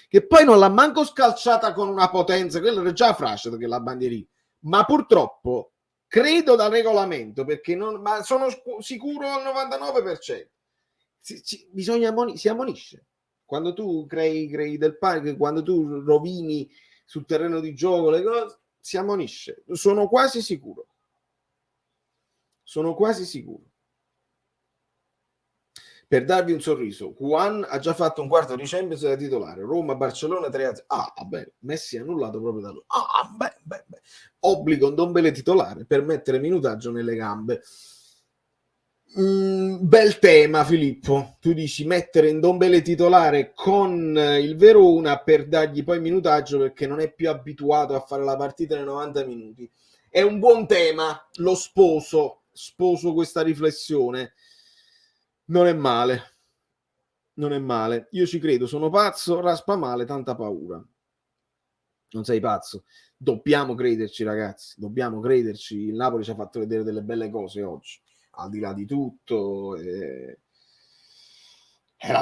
Che poi non l'ha manco scalciata con una potenza, quello era già frasciato che la bandierina. Ma purtroppo, credo dal regolamento, perché ma sono sicuro al 99%. Si ammonisce. Quando tu crei del parco, quando tu rovini sul terreno di gioco le cose, si ammonisce. Sono quasi sicuro. Per darvi un sorriso, Juan ha già fatto un quarto di Champions da titolare. Roma, Barcellona 3-0. Vabbè, Messi è annullato proprio da lui. Obbligo un Ndombele titolare per mettere minutaggio nelle gambe. Bel tema, Filippo. Tu dici mettere Ndombele titolare con il Verona per dargli poi minutaggio perché non è più abituato a fare la partita nei 90 minuti. È un buon tema, lo sposo questa riflessione. Non è male. Non è male. Io ci credo, sono pazzo, raspa male, tanta paura. Non sei pazzo. Dobbiamo crederci, ragazzi. Dobbiamo crederci. Il Napoli ci ha fatto vedere delle belle cose oggi. Al di là di tutto, era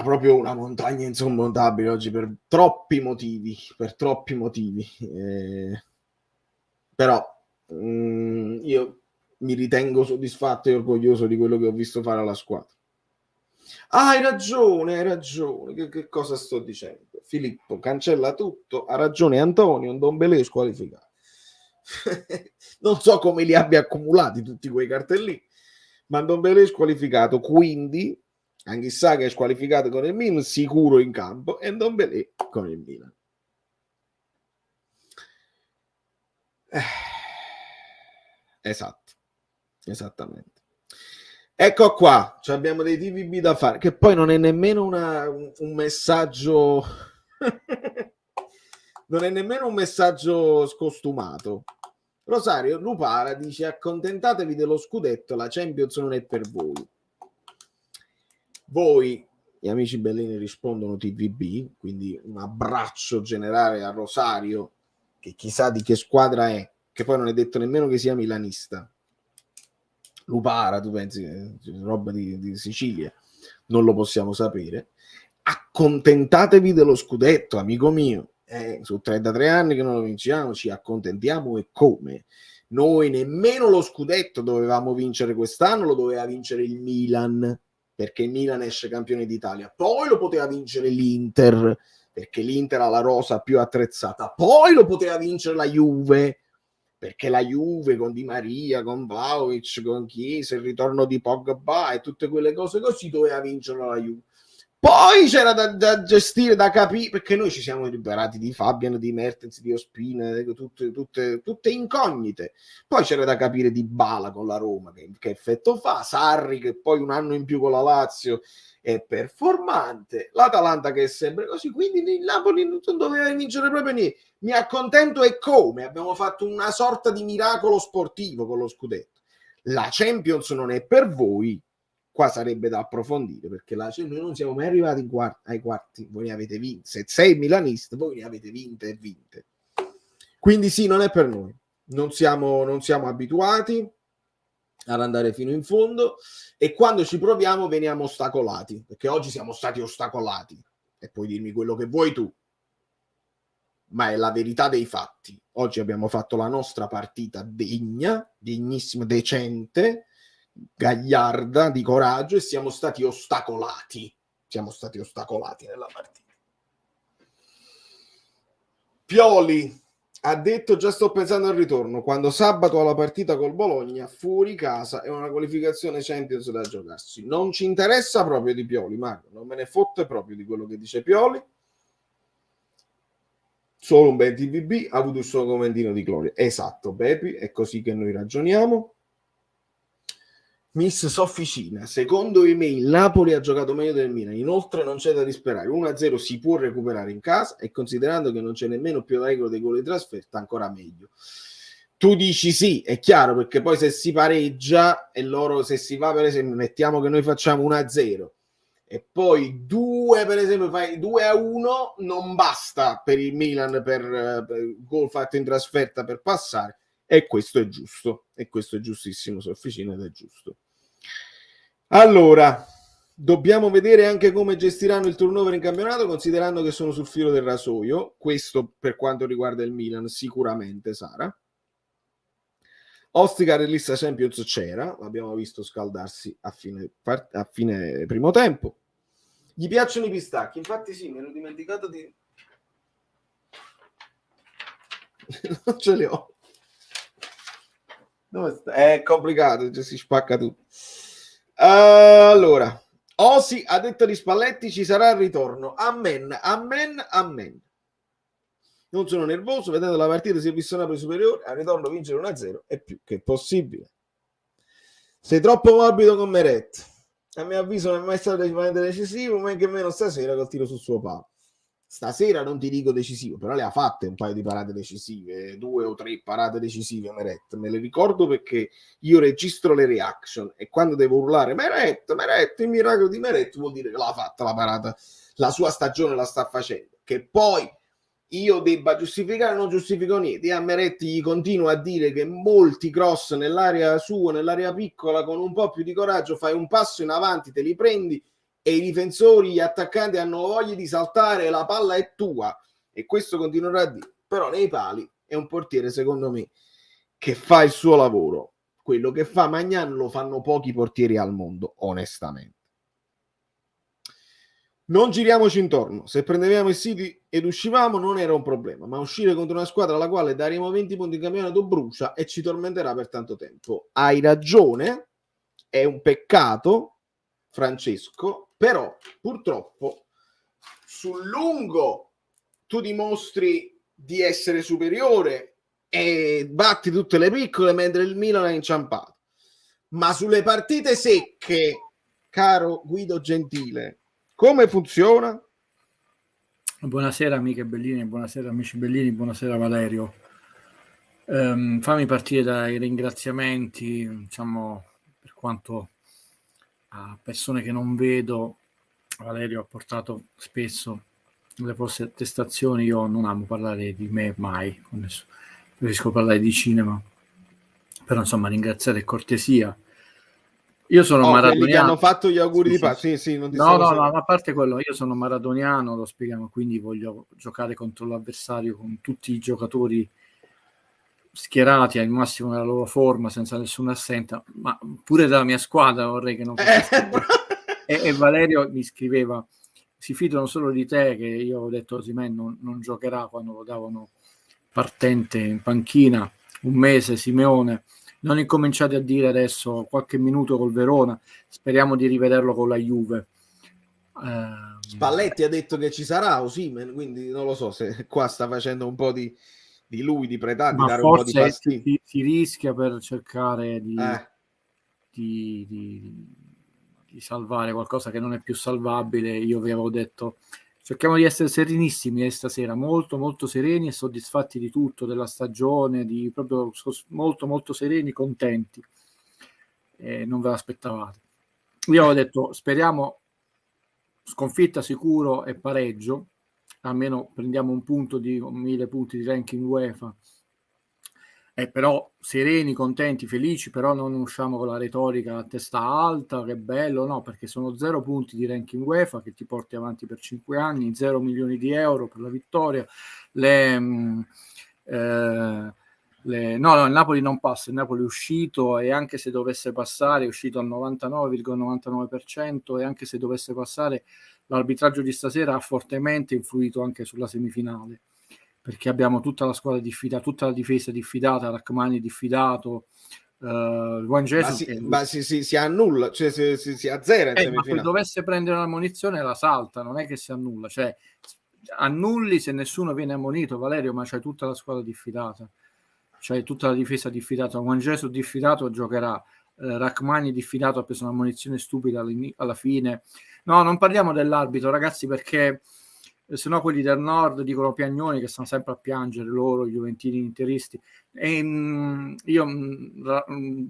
proprio una montagna insormontabile oggi per troppi motivi. Però io mi ritengo soddisfatto e orgoglioso di quello che ho visto fare alla squadra. Hai ragione. Che cosa sto dicendo? Filippo cancella tutto, ha ragione Antonio, Ndombele squalificato. Non so come li abbia accumulati tutti quei cartellini, ma Ndombele squalificato, quindi Anghissà che è squalificato con il Milan, sicuro in campo, e Ndombele con il Milan. Esatto, esattamente. Ecco qua, abbiamo dei TVB da fare, che poi non è nemmeno un messaggio non è nemmeno un messaggio scostumato. Rosario Lupara dice: accontentatevi dello scudetto, la Champions non è per voi. Voi, gli amici bellini, rispondono TVB, quindi un abbraccio generale a Rosario, che chissà di che squadra è, che poi non è detto nemmeno che sia milanista. Lupara, tu pensi roba di Sicilia? Non lo possiamo sapere. Accontentatevi dello scudetto, amico mio. Su 33 anni che non lo vinciamo, ci accontentiamo e come? Noi nemmeno lo scudetto dovevamo vincere quest'anno, lo doveva vincere il Milan, perché il Milan esce campione d'Italia. Poi lo poteva vincere l'Inter, perché l'Inter ha la rosa più attrezzata. Poi lo poteva vincere la Juve, perché la Juve con Di Maria, con Vlahovic, con Chiesa, il ritorno di Pogba e tutte quelle cose così doveva vincere la Juve. Poi c'era da gestire, da capire, perché noi ci siamo liberati di Fabian, di Mertens, di Ospina, tutte incognite. Poi c'era da capire di Bala con la Roma, che effetto fa, Sarri che poi un anno in più con la Lazio è performante, l'Atalanta che è sempre così, quindi il Napoli non doveva vincere proprio niente. Mi accontento e come? Abbiamo fatto una sorta di miracolo sportivo con lo scudetto. La Champions non è per voi. Qua sarebbe da approfondire, perché noi non siamo mai arrivati ai quarti, voi ne avete vinte. Se sei milanista, voi ne avete vinte e vinte. Quindi sì, non è per noi. Non siamo abituati ad andare fino in fondo, e quando ci proviamo veniamo ostacolati, perché oggi siamo stati ostacolati, e puoi dirmi quello che vuoi tu, ma è la verità dei fatti. Oggi abbiamo fatto la nostra partita degna, degnissima, decente, gagliarda, di coraggio, e siamo stati ostacolati. Siamo stati ostacolati nella partita. Pioli ha detto: già sto pensando al ritorno, quando sabato ho la partita col Bologna fuori casa è una qualificazione Champions da giocarsi. Non ci interessa proprio di Pioli, Marco, non me ne fotte proprio di quello che dice Pioli. Solo un bel TVB ha avuto il suo commentino di gloria. Esatto, Bepi, è così che noi ragioniamo. Miss Sofficina, secondo me il Napoli ha giocato meglio del Milan, inoltre non c'è da disperare, 1-0 si può recuperare in casa, e considerando che non c'è nemmeno più la regola dei gol di trasferta, ancora meglio. Tu dici sì, è chiaro, perché poi se si pareggia e loro, se si va, per esempio, mettiamo che noi facciamo 1-0 e poi 2, per esempio, fai 2-1, non basta per il Milan per gol fatto in trasferta per passare, e questo è giusto, e questo è giustissimo, Sofficina, ed è giusto. Allora, dobbiamo vedere anche come gestiranno il turnover in campionato, considerando che sono sul filo del rasoio. Questo per quanto riguarda il Milan, sicuramente, Sara. Ostica in lista Champions c'era, l'abbiamo visto scaldarsi a fine primo tempo. Gli piacciono i pistacchi? Infatti sì, mi ero dimenticato di... non ce li ho. Dove sta? È complicato, si spacca tutto. Allora, Osi ha detto di Spalletti ci sarà il ritorno. Amen. Non sono nervoso, vedendo la partita si è visto Napoli superiore, al ritorno vincere 1-0 è più che possibile. Sei troppo morbido con Meret. A mio avviso non è mai stato decisamente decisivo, men che meno stasera col tiro sul suo palo. Stasera non ti dico decisivo, però le ha fatte un paio di parate decisive, 2 o 3 parate decisive Meret. Me le ricordo perché io registro le reaction e quando devo urlare Meret, Meret, il miracolo di Meret, vuol dire che l'ha fatta la parata, la sua stagione la sta facendo. Che poi io debba giustificare, non giustifico niente. A Meretti gli continuo a dire che molti cross nell'area sua, nell'area piccola, con un po' più di coraggio, fai un passo in avanti, te li prendi e i difensori, gli attaccanti hanno voglia di saltare, la palla è tua. E questo continuerà a dire. Però nei pali è un portiere, secondo me, che fa il suo lavoro. Quello che fa Maignan lo fanno pochi portieri al mondo, onestamente. Non giriamoci intorno, se prendevamo i siti ed uscivamo non era un problema, ma uscire contro una squadra alla quale daremo 20 punti in campionato brucia e ci tormenterà per tanto tempo. Hai ragione, è un peccato, Francesco, però purtroppo sul lungo tu dimostri di essere superiore e batti tutte le piccole mentre il Milan è inciampato. Ma sulle partite secche, caro Guido Gentile, come funziona? Buonasera amiche Bellini, buonasera amici Bellini, buonasera Valerio. Fammi partire dai ringraziamenti, diciamo, per quanto a persone che non vedo. Valerio ha portato spesso le vostre attestazioni, io non amo parlare di me mai, preferisco parlare di cinema, però insomma ringraziare è cortesia. Io sono maradoniano. Quelli che hanno fatto gli auguri di pace. Sì, non ti no, a parte quello, io sono maradoniano, lo spieghiamo, quindi voglio giocare contro l'avversario con tutti i giocatori schierati al massimo della loro forma, senza nessun assente, ma pure dalla mia squadra vorrei che non fosse e Valerio mi scriveva: si fidano solo di te, che io ho detto Osimhen non giocherà quando lo davano partente in panchina, un mese Simeone. Non incominciate a dire adesso qualche minuto col Verona, speriamo di rivederlo con la Juve. Spalletti ha detto che ci sarà Osimhen, quindi non lo so se qua sta facendo un po' di lui, di Pretà, di dare un po' di fastidio. Si rischia per cercare di salvare qualcosa che non è più salvabile. Io vi avevo detto cerchiamo di essere serenissimi stasera, molto molto sereni e soddisfatti di tutto, della stagione, di proprio molto molto sereni, contenti, non ve l'aspettavate. Io avevo detto speriamo sconfitta sicuro e pareggio, almeno prendiamo un punto di 1000 punti di ranking UEFA, però sereni, contenti, felici, però non usciamo con la retorica a testa alta, che bello, no, perché sono 0 punti di ranking UEFA che ti porti avanti per 5 anni, 0 milioni di euro per la vittoria, no, il Napoli non passa, il Napoli è uscito e anche se dovesse passare è uscito al 99,99% e anche se dovesse passare l'arbitraggio di stasera ha fortemente influito anche sulla semifinale, perché abbiamo tutta la squadra diffidata, tutta la difesa diffidata, Rachmani diffidato, Juan Jesus ma si annulla, cioè si azzera in semifinale. Ma se dovesse prendere una munizione la salta, non è che si annulla, cioè annulli se nessuno viene ammonito, Valerio, ma c'hai tutta la squadra diffidata, c'hai tutta la difesa diffidata, Juan Jesus diffidato giocherà, Rachmani diffidato ha preso una munizione stupida alla fine. No, non parliamo dell'arbitro, ragazzi, perché se no quelli del nord dicono piagnoni, che stanno sempre a piangere loro, gli juventini interisti. E io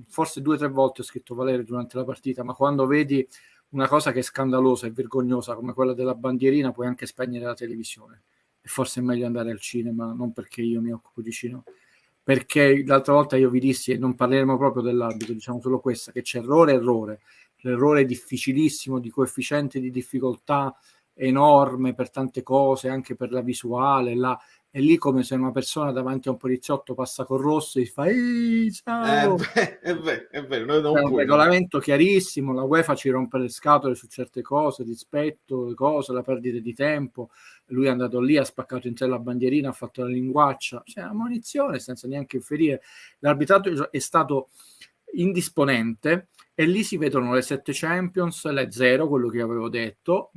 forse 2 o 3 volte ho scritto Valerio durante la partita, ma quando vedi una cosa che è scandalosa e vergognosa come quella della bandierina puoi anche spegnere la televisione, e forse è meglio andare al cinema, non perché io mi occupo di cinema, perché l'altra volta io vi dissi, e non parleremo proprio dell'arbitro, diciamo solo questa, che c'è l'errore è difficilissimo, di coefficiente di difficoltà enorme per tante cose, anche per la visuale, è lì come se una persona davanti a un poliziotto passa col rosso e fa ciao. È vero, noi non è un regolamento chiarissimo, la UEFA ci rompe le scatole su certe cose, rispetto le cose, la perdita di tempo, lui è andato lì, ha spaccato in sé la bandierina, ha fatto la linguaccia, cioè una munizione senza neanche inferire. L'arbitrato è stato indisponente e lì si vedono le 7 Champions, le 0, quello che avevo detto.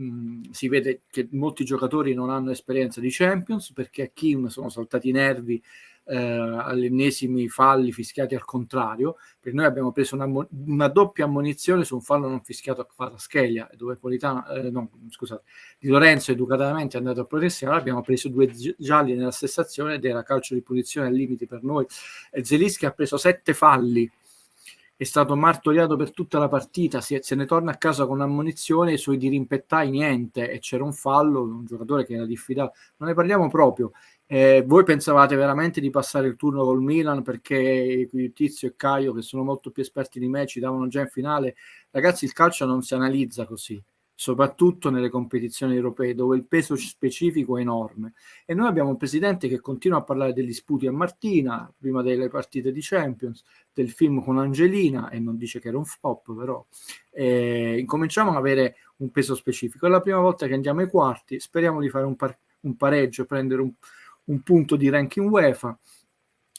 Si vede che molti giocatori non hanno esperienza di Champions, perché a Kim sono saltati i nervi agli ennesimi falli fischiati al contrario, perché noi abbiamo preso una doppia ammonizione su un fallo non fischiato a Kvaratskhelia, dove Politano, scusate, Di Lorenzo educatamente è andato a protestare. Abbiamo preso 2 gialli nella stessa azione ed era calcio di punizione al limite per noi. E Zelinski ha preso 7 falli, è stato martoriato per tutta la partita, se ne torna a casa con un'ammonizione, i suoi dirimpettai niente, e c'era un fallo, un giocatore che era diffidato. Non ne parliamo proprio. Voi pensavate veramente di passare il turno col Milan perché Tizio e Caio, che sono molto più esperti di me, ci davano già in finale? Ragazzi, il calcio non si analizza così, soprattutto nelle competizioni europee dove il peso specifico è enorme, e noi abbiamo un presidente che continua a parlare degli sputi a Martina prima delle partite di Champions, del film con Angelina, e non dice che era un flop, però incominciamo ad avere un peso specifico. È la prima volta che andiamo ai quarti, speriamo di fare un pareggio e prendere un punto di ranking UEFA.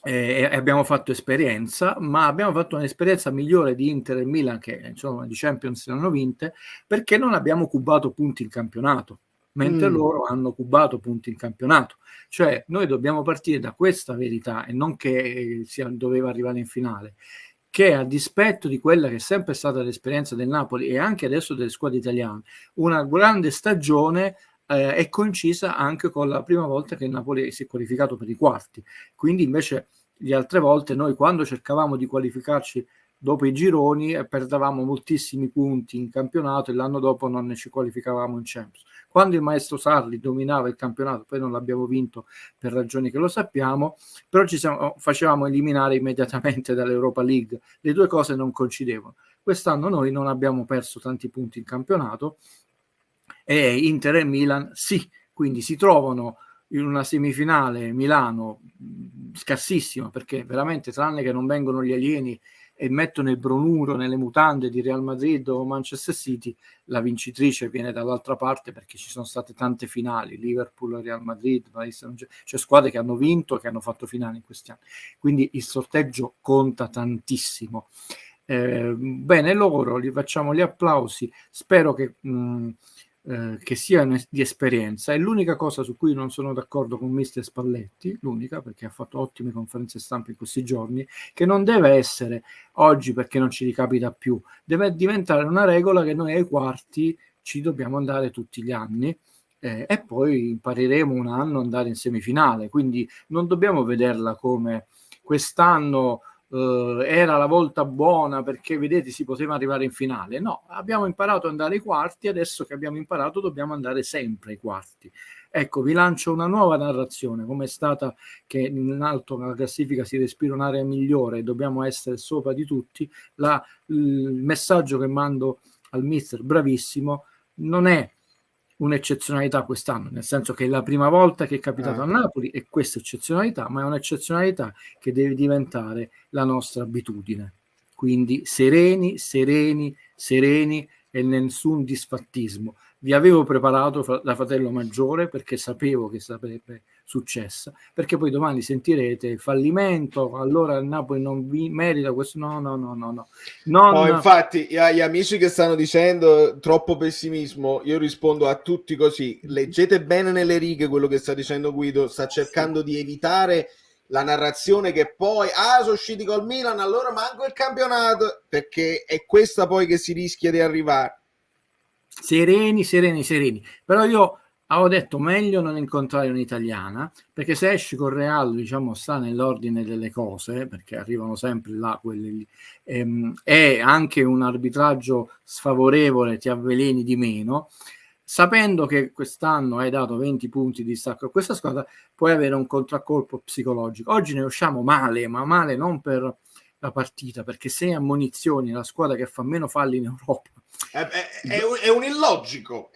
Abbiamo fatto esperienza, ma abbiamo fatto un'esperienza migliore di Inter e Milan, che insomma di Champions ne hanno vinte, perché non abbiamo cubato punti in campionato, mentre loro hanno cubato punti in campionato. Cioè noi dobbiamo partire da questa verità, e non che doveva arrivare in finale, che a dispetto di quella che è sempre stata l'esperienza del Napoli e anche adesso delle squadre italiane, una grande stagione è coincisa anche con la prima volta che il Napoli si è qualificato per i quarti. Quindi invece le altre volte noi, quando cercavamo di qualificarci dopo i gironi, perdevamo moltissimi punti in campionato e l'anno dopo non ne ci qualificavamo in Champions. Quando il maestro Sarri dominava il campionato, poi non l'abbiamo vinto per ragioni che lo sappiamo, però facevamo eliminare immediatamente dall'Europa League. Le due cose non coincidevano. Quest'anno noi non abbiamo perso tanti punti in campionato, e Inter e Milan sì, quindi si trovano in una semifinale Milano scarsissima, perché veramente, tranne che non vengono gli alieni e mettono il bronuro nelle mutande di Real Madrid o Manchester City, la vincitrice viene dall'altra parte, perché ci sono state tante finali, Liverpool, Real Madrid, cioè squadre che hanno vinto e che hanno fatto finali in questi anni, quindi il sorteggio conta tantissimo. Bene, loro gli facciamo gli applausi, spero che sia di esperienza. È l'unica cosa su cui non sono d'accordo con mister Spalletti, l'unica, perché ha fatto ottime conferenze stampa in questi giorni, che non deve essere oggi perché non ci ricapita più, deve diventare una regola che noi ai quarti ci dobbiamo andare tutti gli anni, e poi impareremo un anno ad andare in semifinale, quindi non dobbiamo vederla come quest'anno era la volta buona perché vedete si poteva arrivare in finale. No, abbiamo imparato ad andare ai quarti, adesso che abbiamo imparato dobbiamo andare sempre ai quarti. Ecco, vi lancio una nuova narrazione, come è stata che in alto nella classifica si respira un'area migliore e dobbiamo essere sopra di tutti. Il messaggio che mando al mister, bravissimo, non è un'eccezionalità quest'anno, nel senso che è la prima volta che è capitato a Napoli, e questa eccezionalità, ma è un'eccezionalità che deve diventare la nostra abitudine. Quindi sereni, sereni, sereni e nessun disfattismo. Vi avevo preparato da fratello maggiore perché sapevo che sarebbe successa, perché poi domani sentirete fallimento, allora il Napoli non vi merita questo. No, infatti gli amici che stanno dicendo troppo pessimismo, io rispondo a tutti così: leggete bene nelle righe quello che sta dicendo Guido, sta cercando di evitare la narrazione che poi sono usciti col Milan, allora manco il campionato, perché è questa poi che si rischia di arrivare. Sereni, però io avevo detto meglio non incontrare un'italiana, perché se esci con Real, diciamo, sta nell'ordine delle cose, perché arrivano sempre là quelli lì, e anche un arbitraggio sfavorevole ti avveleni di meno. Sapendo che quest'anno hai dato 20 punti di distacco a questa squadra, puoi avere un contraccolpo psicologico. Oggi ne usciamo male, ma male non per la partita, perché 6 ammonizioni, la squadra che fa meno falli in Europa. È un illogico,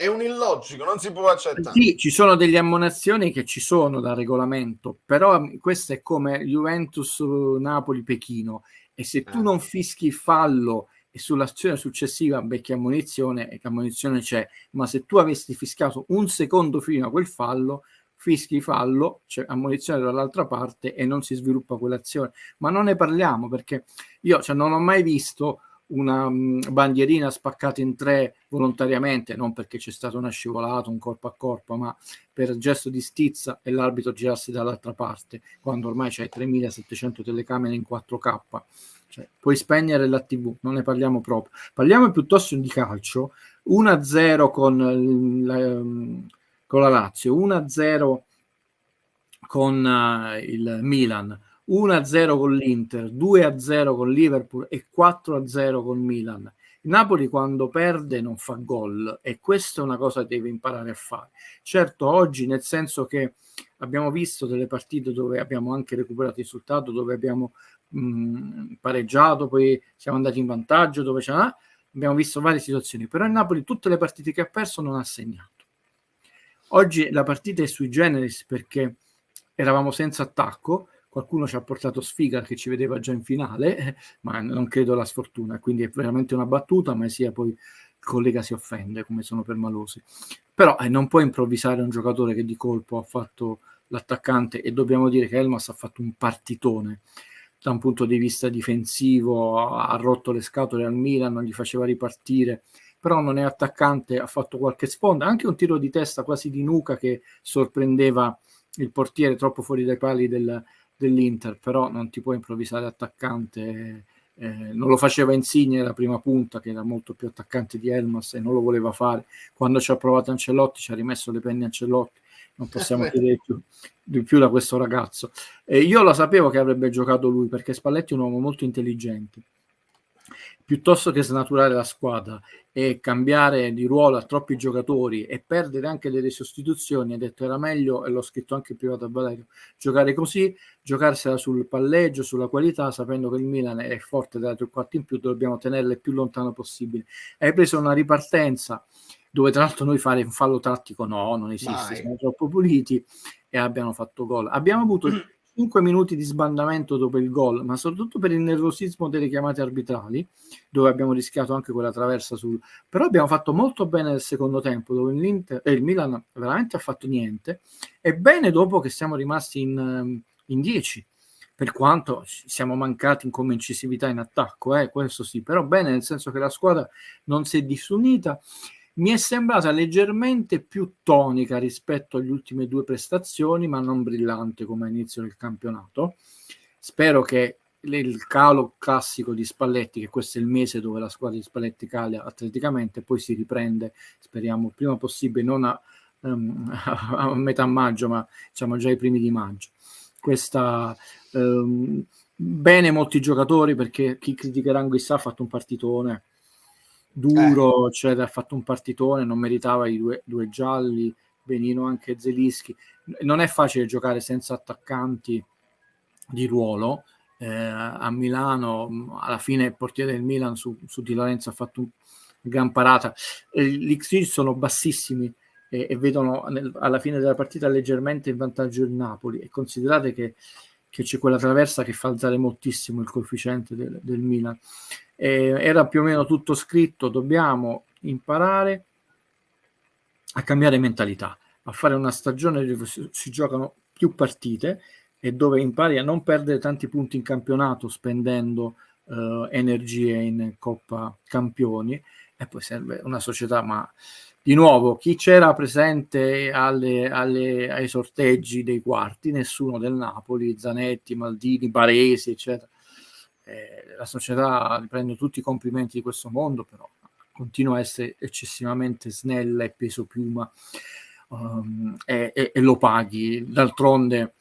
non si può accettare. Sì, ci sono delle ammonizioni che ci sono da regolamento, però questo è come Juventus Napoli Pechino, e se tu non fischi il fallo e sull'azione successiva becchi ammonizione, e che ammonizione c'è, ma se tu avessi fischiato un secondo prima quel fallo, fischi fallo, c'è ammonizione dall'altra parte e non si sviluppa quell'azione. Ma non ne parliamo, perché io non ho mai visto una bandierina spaccata in 3 volontariamente, non perché c'è stata una scivolata, un corpo a corpo, ma per gesto di stizza, e l'arbitro girasse dall'altra parte, quando ormai c'hai 3700 telecamere in 4K. Cioè, puoi spegnere la TV, non ne parliamo proprio. Parliamo piuttosto di calcio. 1-0 con la Lazio, 1-0 con il Milan, 1-0 con l'Inter, 2-0 con Liverpool e 4-0 con Milan. Il Napoli quando perde non fa gol, e questa è una cosa che deve imparare a fare. Certo, oggi, nel senso che abbiamo visto delle partite dove abbiamo anche recuperato il risultato, dove abbiamo pareggiato, poi siamo andati in vantaggio, dove abbiamo visto varie situazioni, però il Napoli tutte le partite che ha perso non ha segnato. Oggi la partita è sui generis perché eravamo senza attacco, qualcuno ci ha portato sfiga che ci vedeva già in finale, ma non credo alla sfortuna, quindi è veramente una battuta, ma sia poi il collega si offende, come sono permalosi. Però non puoi improvvisare un giocatore che di colpo ha fatto l'attaccante, e dobbiamo dire che Elmas ha fatto un partitone da un punto di vista difensivo, ha rotto le scatole al Milan, non gli faceva ripartire, però non è attaccante, ha fatto qualche sponda, anche un tiro di testa quasi di nuca che sorprendeva il portiere troppo fuori dai pali dell'Inter, però non ti puoi improvvisare attaccante. Non lo faceva Insigne la prima punta, che era molto più attaccante di Elmas, e non lo voleva fare. Quando ci ha provato Ancelotti ci ha rimesso le penne Ancelotti, non possiamo chiedere di più da questo ragazzo. Io lo sapevo che avrebbe giocato lui, perché Spalletti è un uomo molto intelligente. Piuttosto che snaturare la squadra e cambiare di ruolo a troppi giocatori e perdere anche delle sostituzioni, ha detto era meglio, e l'ho scritto anche in privato a Valerio, giocare così, giocarsela sul palleggio, sulla qualità, sapendo che il Milan è forte da 3 quarti in più, dobbiamo tenerle il più lontano possibile. Hai preso una ripartenza dove tra l'altro noi fare un fallo tattico non esiste, siamo troppo puliti, e abbiamo fatto gol. Abbiamo avuto 5 minuti di sbandamento dopo il gol, ma soprattutto per il nervosismo delle chiamate arbitrali, dove abbiamo rischiato anche quella traversa però abbiamo fatto molto bene nel secondo tempo, dove il Milan veramente ha fatto niente, e bene dopo che siamo rimasti in 10, per quanto siamo mancati come incisività in attacco, questo sì, però bene, nel senso che la squadra non si è disunita. Mi è sembrata leggermente più tonica rispetto alle ultime 2 prestazioni, ma non brillante come all'inizio del campionato. Spero che il calo classico di Spalletti, che questo è il mese dove la squadra di Spalletti cala atleticamente, poi si riprende, speriamo il prima possibile, non a metà maggio, ma diciamo già ai primi di maggio. Bene molti giocatori, perché chi criticherà Anguissa ha fatto un partitone duro, cioè ha fatto un partitone, non meritava i due gialli, benino anche Zelischi. Non è facile giocare senza attaccanti di ruolo. A Milano alla fine il portiere del Milan su Di Lorenzo ha fatto una gran parata. Gli XG sono bassissimi e vedono alla fine della partita leggermente in vantaggio il Napoli, e considerate che c'è quella traversa che fa alzare moltissimo il coefficiente del Milan. Era più o meno tutto scritto, dobbiamo imparare a cambiare mentalità, a fare una stagione dove si giocano più partite e dove impari a non perdere tanti punti in campionato spendendo energie in Coppa Campioni, e poi serve una società, ma di nuovo chi c'era presente ai sorteggi dei quarti? Nessuno del Napoli, Zanetti, Maldini, Baresi, eccetera. La società, prendo tutti i complimenti di questo mondo, però continua a essere eccessivamente snella e peso piuma, e lo paghi. D'altronde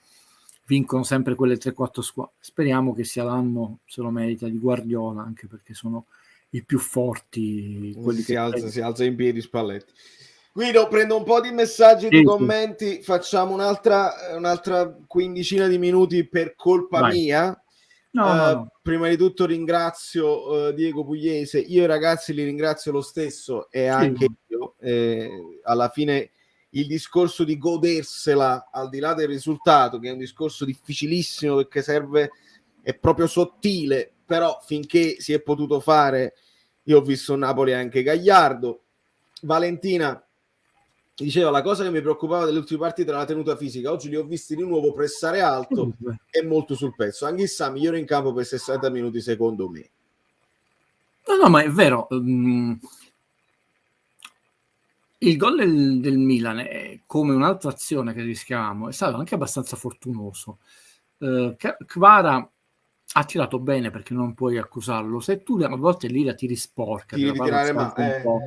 vincono sempre quelle 3-4 squadre. Speriamo che sia l'anno, se lo merita, di Guardiola, anche perché sono i più forti, quelli si alza in piedi Spalletti. Guido, prendo un po' di messaggi, di commenti, facciamo un'altra quindicina di minuti per colpa mia. No. Prima di tutto ringrazio Diego Pugliese, io i ragazzi li ringrazio lo stesso, e anche io, alla fine il discorso di godersela al di là del risultato, che è un discorso difficilissimo perché è proprio sottile, però finché si è potuto fare, io ho visto Napoli anche gagliardo. Valentina diceva la cosa che mi preoccupava delle ultime partite era la tenuta fisica, oggi li ho visti di nuovo pressare alto e molto sul pezzo. Anguissa migliore in campo per 60 minuti secondo me. No, ma è vero. Il gol del Milan, è come un'altra azione che rischiavamo, è stato anche abbastanza fortunoso. Kvara ha tirato bene, perché non puoi accusarlo. Se tu a volte lì la tiri sporca, Ti la devi palla tirare salta un po',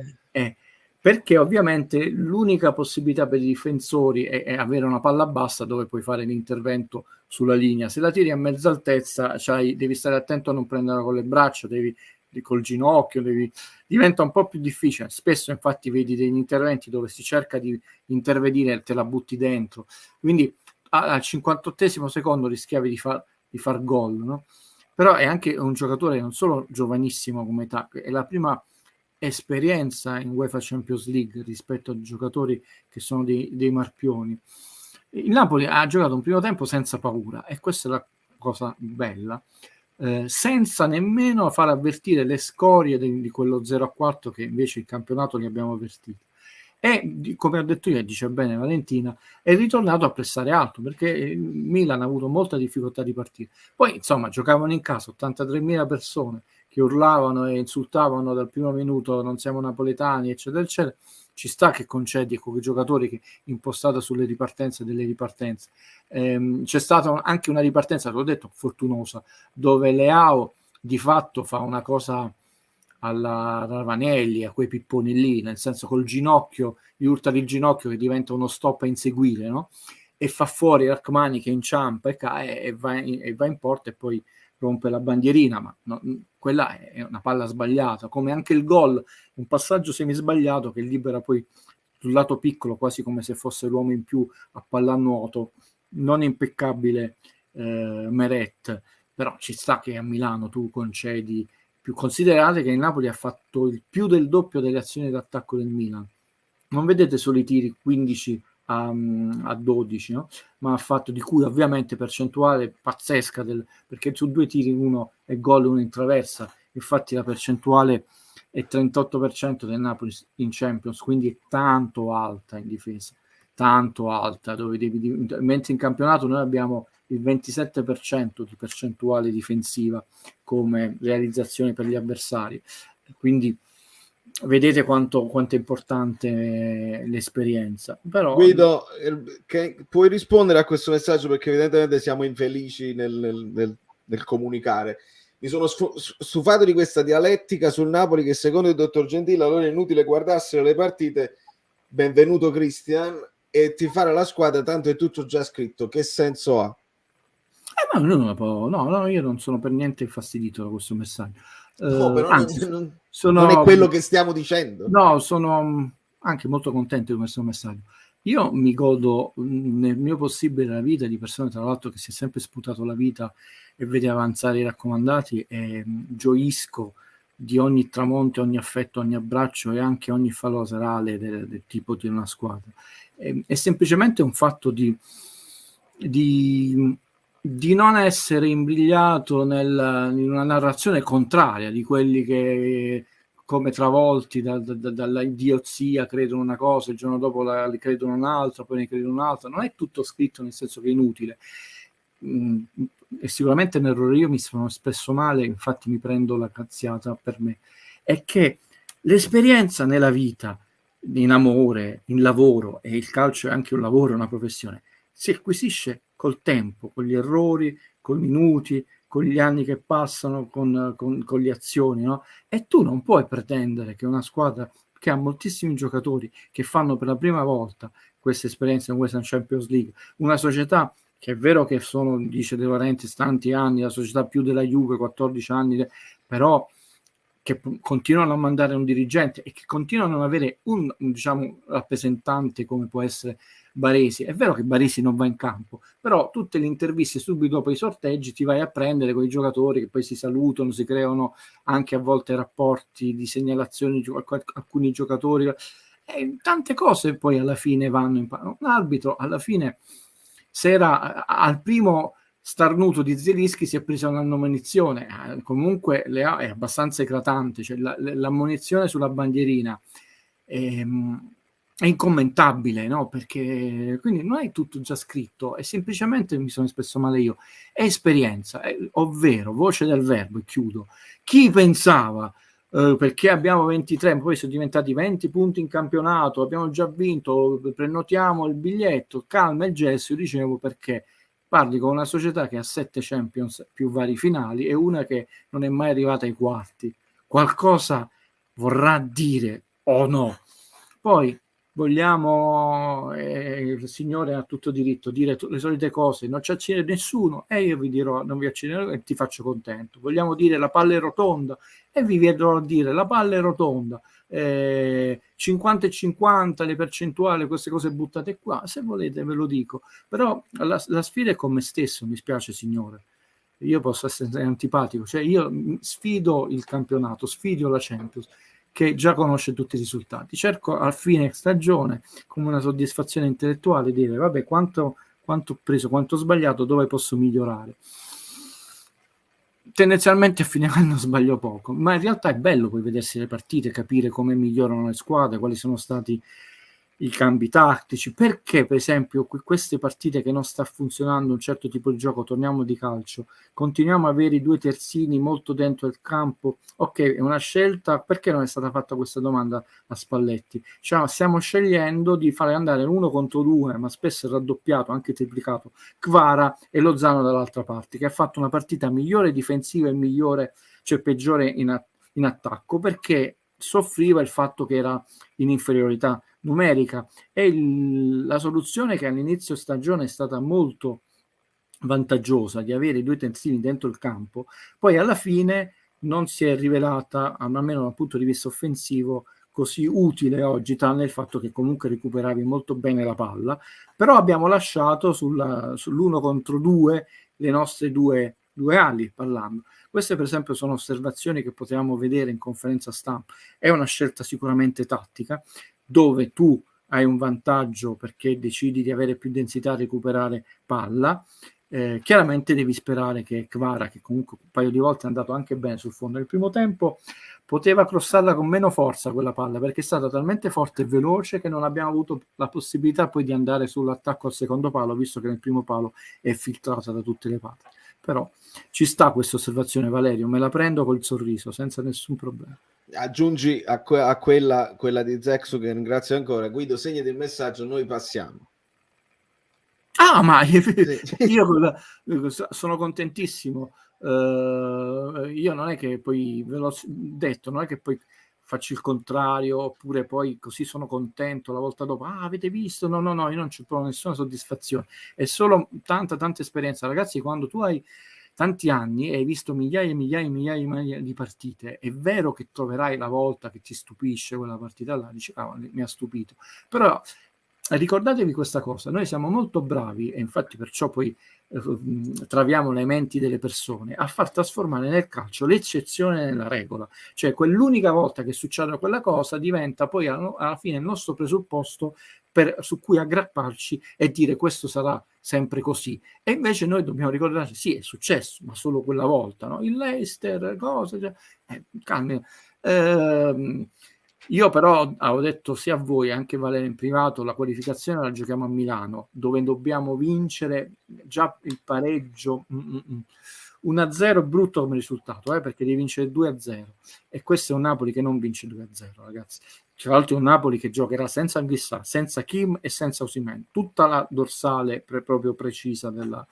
perché ovviamente l'unica possibilità per i difensori è avere una palla bassa dove puoi fare l'intervento sulla linea. Se la tiri a mezza altezza, devi stare attento a non prenderla con le braccia, col ginocchio, diventa un po' più difficile. Spesso infatti vedi degli interventi dove si cerca di intervenire e te la butti dentro, quindi al 58esimo secondo rischiavi di far gol, no? Però è anche un giocatore non solo giovanissimo come età, è la prima esperienza in UEFA Champions League rispetto a giocatori che sono dei marpioni. Il Napoli ha giocato un primo tempo senza paura, e questa è la cosa bella, senza nemmeno far avvertire le scorie di quello 0-4 che invece il campionato li abbiamo avvertiti. E come ho detto io, dice bene Valentina, è ritornato a pressare alto, perché il Milan ha avuto molta difficoltà di partire. Poi insomma giocavano in casa 83.000 persone che urlavano e insultavano dal primo minuto non siamo napoletani eccetera eccetera. Ci sta che concedi con i giocatori che impostata sulle ripartenze delle ripartenze. C'è stata anche una ripartenza, l'ho detto, fortunosa, dove Leao di fatto fa una cosa alla Ravanelli, a quei pipponi lì, nel senso col ginocchio, gli urta il ginocchio che diventa uno stop a inseguire, no? E fa fuori Rachmani che inciampa e va in porta, e poi rompe la bandierina, ma no, quella è una palla sbagliata, come anche il gol, un passaggio semisbagliato che libera poi sul lato piccolo, quasi come se fosse l'uomo in più a pallanuoto, non impeccabile Meret, però ci sta che a Milano tu concedi più. Considerate che il Napoli ha fatto il più del doppio delle azioni d'attacco del Milan. Non vedete solo i tiri 15 a 12, no? Ma ha fatto, di cui ovviamente percentuale pazzesca, perché su 2 tiri uno è gol, uno in traversa. Infatti la percentuale è 38% del Napoli in Champions, quindi è tanto alta in difesa, tanto alta, mentre in campionato noi abbiamo il 27% di percentuale difensiva come realizzazione per gli avversari. Quindi vedete quanto è importante l'esperienza. Però Guido, puoi rispondere a questo messaggio, perché evidentemente siamo infelici nel comunicare. Mi sono stufato di questa dialettica sul Napoli, che secondo il dottor Gentile allora è inutile guardarsene le partite. Benvenuto Christian, e tifare la squadra tanto è tutto già scritto. Che senso ha? No, io non sono per niente infastidito da questo messaggio. No, però Anzi, non è quello che stiamo dicendo. No, sono anche molto contento di questo messaggio. Io mi godo nel mio possibile la vita di persone, tra l'altro, che si è sempre sputato la vita e vede avanzare i raccomandati, e gioisco di ogni tramonto, ogni affetto, ogni abbraccio e anche ogni fallo serale del tipo di una squadra. È semplicemente un fatto di non essere imbrigliato in una narrazione contraria di quelli che, come travolti dalla idiozia, credono una cosa, il giorno dopo le credono un'altra, poi ne credono un'altra. Non è tutto scritto, nel senso che è inutile. E sicuramente un errore, io mi sono spesso male, infatti mi prendo la cazziata per me, è che l'esperienza nella vita, in amore, in lavoro, e il calcio è anche un lavoro, una professione, si acquisisce col tempo, con gli errori, con i minuti, con gli anni che passano, con le azioni, no? E tu non puoi pretendere che una squadra che ha moltissimi giocatori che fanno per la prima volta questa esperienza in Western Champions League, una società che è vero che sono, dice De Laurentiis, tanti anni, la società più della Juve, 14 anni, però che continuano a mandare un dirigente e che continuano a non avere un diciamo, rappresentante come può essere Baresi. È vero che Baresi non va in campo, però tutte le interviste subito dopo i sorteggi ti vai a prendere con i giocatori che poi si salutano, si creano anche a volte rapporti di segnalazioni di alcuni giocatori, e tante cose poi alla fine vanno in un arbitro alla fine, se era al primo starnuto di Zielinski, si è presa un'ammonizione. Comunque è abbastanza eclatante, cioè l'ammonizione sulla bandierina è incommentabile, no? Perché quindi non è tutto già scritto, è semplicemente, mi sono espresso male io, è esperienza, ovvero voce del verbo, e chiudo. Chi pensava perché abbiamo 23, poi sono diventati 20 punti in campionato, abbiamo già vinto, prenotiamo il biglietto, calma il gesto. Io dicevo, perché parli con una società che ha 7 Champions più vari finali e una che non è mai arrivata ai quarti. Qualcosa vorrà dire o no? Poi vogliamo, il signore ha tutto diritto a dire le solite cose, non ci accide nessuno e io vi dirò, non vi acciderò e ti faccio contento. Vogliamo dire la palla è rotonda e vi vedrò dire la palla è rotonda, 50 e 50 le percentuali, queste cose buttate qua, se volete ve lo dico, però la sfida è con me stesso, mi spiace signore, io posso essere antipatico, cioè io sfido il campionato, sfido la Champions che già conosce tutti i risultati, cerco a fine stagione come una soddisfazione intellettuale dire vabbè quanto ho preso, quanto ho sbagliato, dove posso migliorare. Tendenzialmente a fine anno sbaglio poco, ma in realtà è bello poi vedersi le partite, capire come migliorano le squadre, quali sono stati i cambi tattici, perché per esempio queste partite che non sta funzionando un certo tipo di gioco, torniamo di calcio, continuiamo a avere i due terzini molto dentro il campo. Ok, è una scelta, perché non è stata fatta questa domanda a Spalletti? Cioè, stiamo scegliendo di fare andare 1 contro 2, ma spesso raddoppiato, anche triplicato, Kvara e Lozano dall'altra parte, che ha fatto una partita migliore difensiva e migliore, cioè peggiore in attacco, perché soffriva il fatto che era in inferiorità numerica. E la soluzione che all'inizio stagione è stata molto vantaggiosa di avere i due terzini dentro il campo, poi alla fine non si è rivelata, almeno dal punto di vista offensivo, così utile oggi, tranne il fatto che comunque recuperavi molto bene la palla, però abbiamo lasciato sull'1 contro 2 le nostre due ali parlando. Queste per esempio sono osservazioni che potevamo vedere in conferenza stampa. È una scelta sicuramente tattica, dove tu hai un vantaggio perché decidi di avere più densità a recuperare palla. Chiaramente devi sperare che Kvara, che comunque un paio di volte è andato anche bene sul fondo nel primo tempo, poteva crossarla con meno forza quella palla, perché è stata talmente forte e veloce che non abbiamo avuto la possibilità poi di andare sull'attacco al secondo palo, visto che nel primo palo è filtrata da tutte le parti. Però ci sta questa osservazione, Valerio, me la prendo col sorriso senza nessun problema. Aggiungi a quella di Zexu, che ringrazio ancora. Guido, segnati il messaggio, noi passiamo. Ah, ma io sono contentissimo. Io non è che poi, ve l'ho detto, non è che poi faccio il contrario, oppure poi così sono contento la volta dopo, avete visto? No, io non c'ho nessuna soddisfazione, è solo tanta esperienza. Ragazzi, quando tu hai tanti anni e hai visto migliaia e migliaia di partite, è vero che troverai la volta che ti stupisce quella partita là, dici, mi ha stupito, però ricordatevi questa cosa, noi siamo molto bravi, e infatti perciò poi traviamo le menti delle persone, a far trasformare nel calcio l'eccezione nella regola, cioè quell'unica volta che succede quella cosa diventa poi alla fine il nostro presupposto su cui aggrapparci e dire questo sarà sempre così. E invece noi dobbiamo ricordarci, sì, è successo, ma solo quella volta, no? Il Leicester, cose, cioè, calmi. Io però ho detto sia a voi, anche Valerio in privato, la qualificazione la giochiamo a Milano, dove dobbiamo vincere già il pareggio. 1-0 è brutto come risultato, perché devi vincere 2-0, e questo è un Napoli che non vince 2-0, ragazzi. Tra l'altro è un Napoli che giocherà senza Anghissà, senza Kim e senza Osimhen, tutta la dorsale proprio precisa della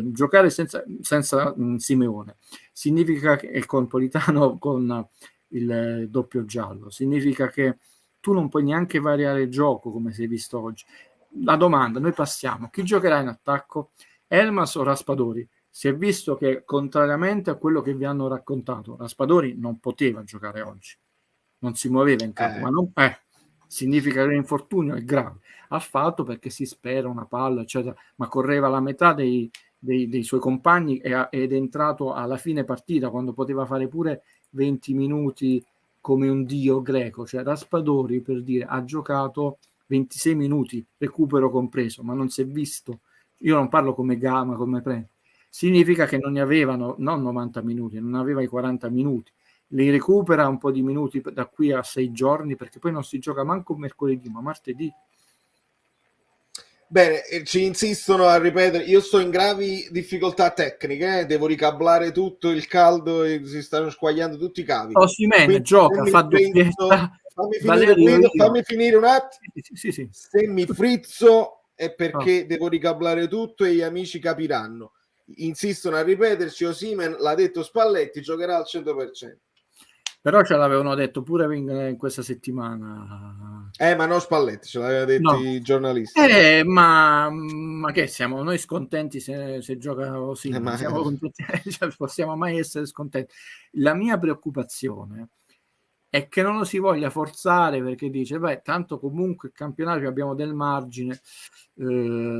giocare senza Simeone significa che il Napolitano con il doppio giallo, significa che tu non puoi neanche variare il gioco come si è visto oggi. La domanda, noi passiamo, chi giocherà in attacco? Elmas o Raspadori? Si è visto che contrariamente a quello che vi hanno raccontato, Raspadori non poteva giocare oggi, non si muoveva in campo, ma non significa che l'infortunio è grave. Ha fatto perché si spera una palla, eccetera, ma correva la metà dei suoi compagni ed è entrato alla fine partita quando poteva fare pure 20 minuti come un dio greco. Cioè Raspadori, per dire, ha giocato 26 minuti, recupero compreso, ma non si è visto. Io non parlo come Gama, come Pre. Significa che non ne avevano, non 90 minuti, non aveva i 40 minuti. Li recupera un po' di minuti da qui a 6 giorni, perché poi non si gioca manco mercoledì, ma martedì. Bene, ci insistono a ripetere, io sto in gravi difficoltà tecniche, devo ricablare tutto il caldo e si stanno squagliando tutti i cavi. Osimhen Quindi se gioca, mi fa frizzo, doppietta, fammi finire Valerio Guido, io. fammi finire un attimo. Sì, sì. Se mi frizzo è No. perché devo ricablare tutto e gli amici capiranno. Insistono a ripeterci, Osimhen l'ha detto Spalletti, giocherà al 100%. Però ce l'avevano detto pure in questa settimana. Ma no Spalletti, ce l'aveva detto No. i giornalisti. Ma che siamo noi scontenti se gioca Osimhen? Ma... Siamo contenti, cioè, possiamo mai essere scontenti? La mia preoccupazione è che non lo si voglia forzare, perché dice, beh, tanto comunque il campionato abbiamo del margine,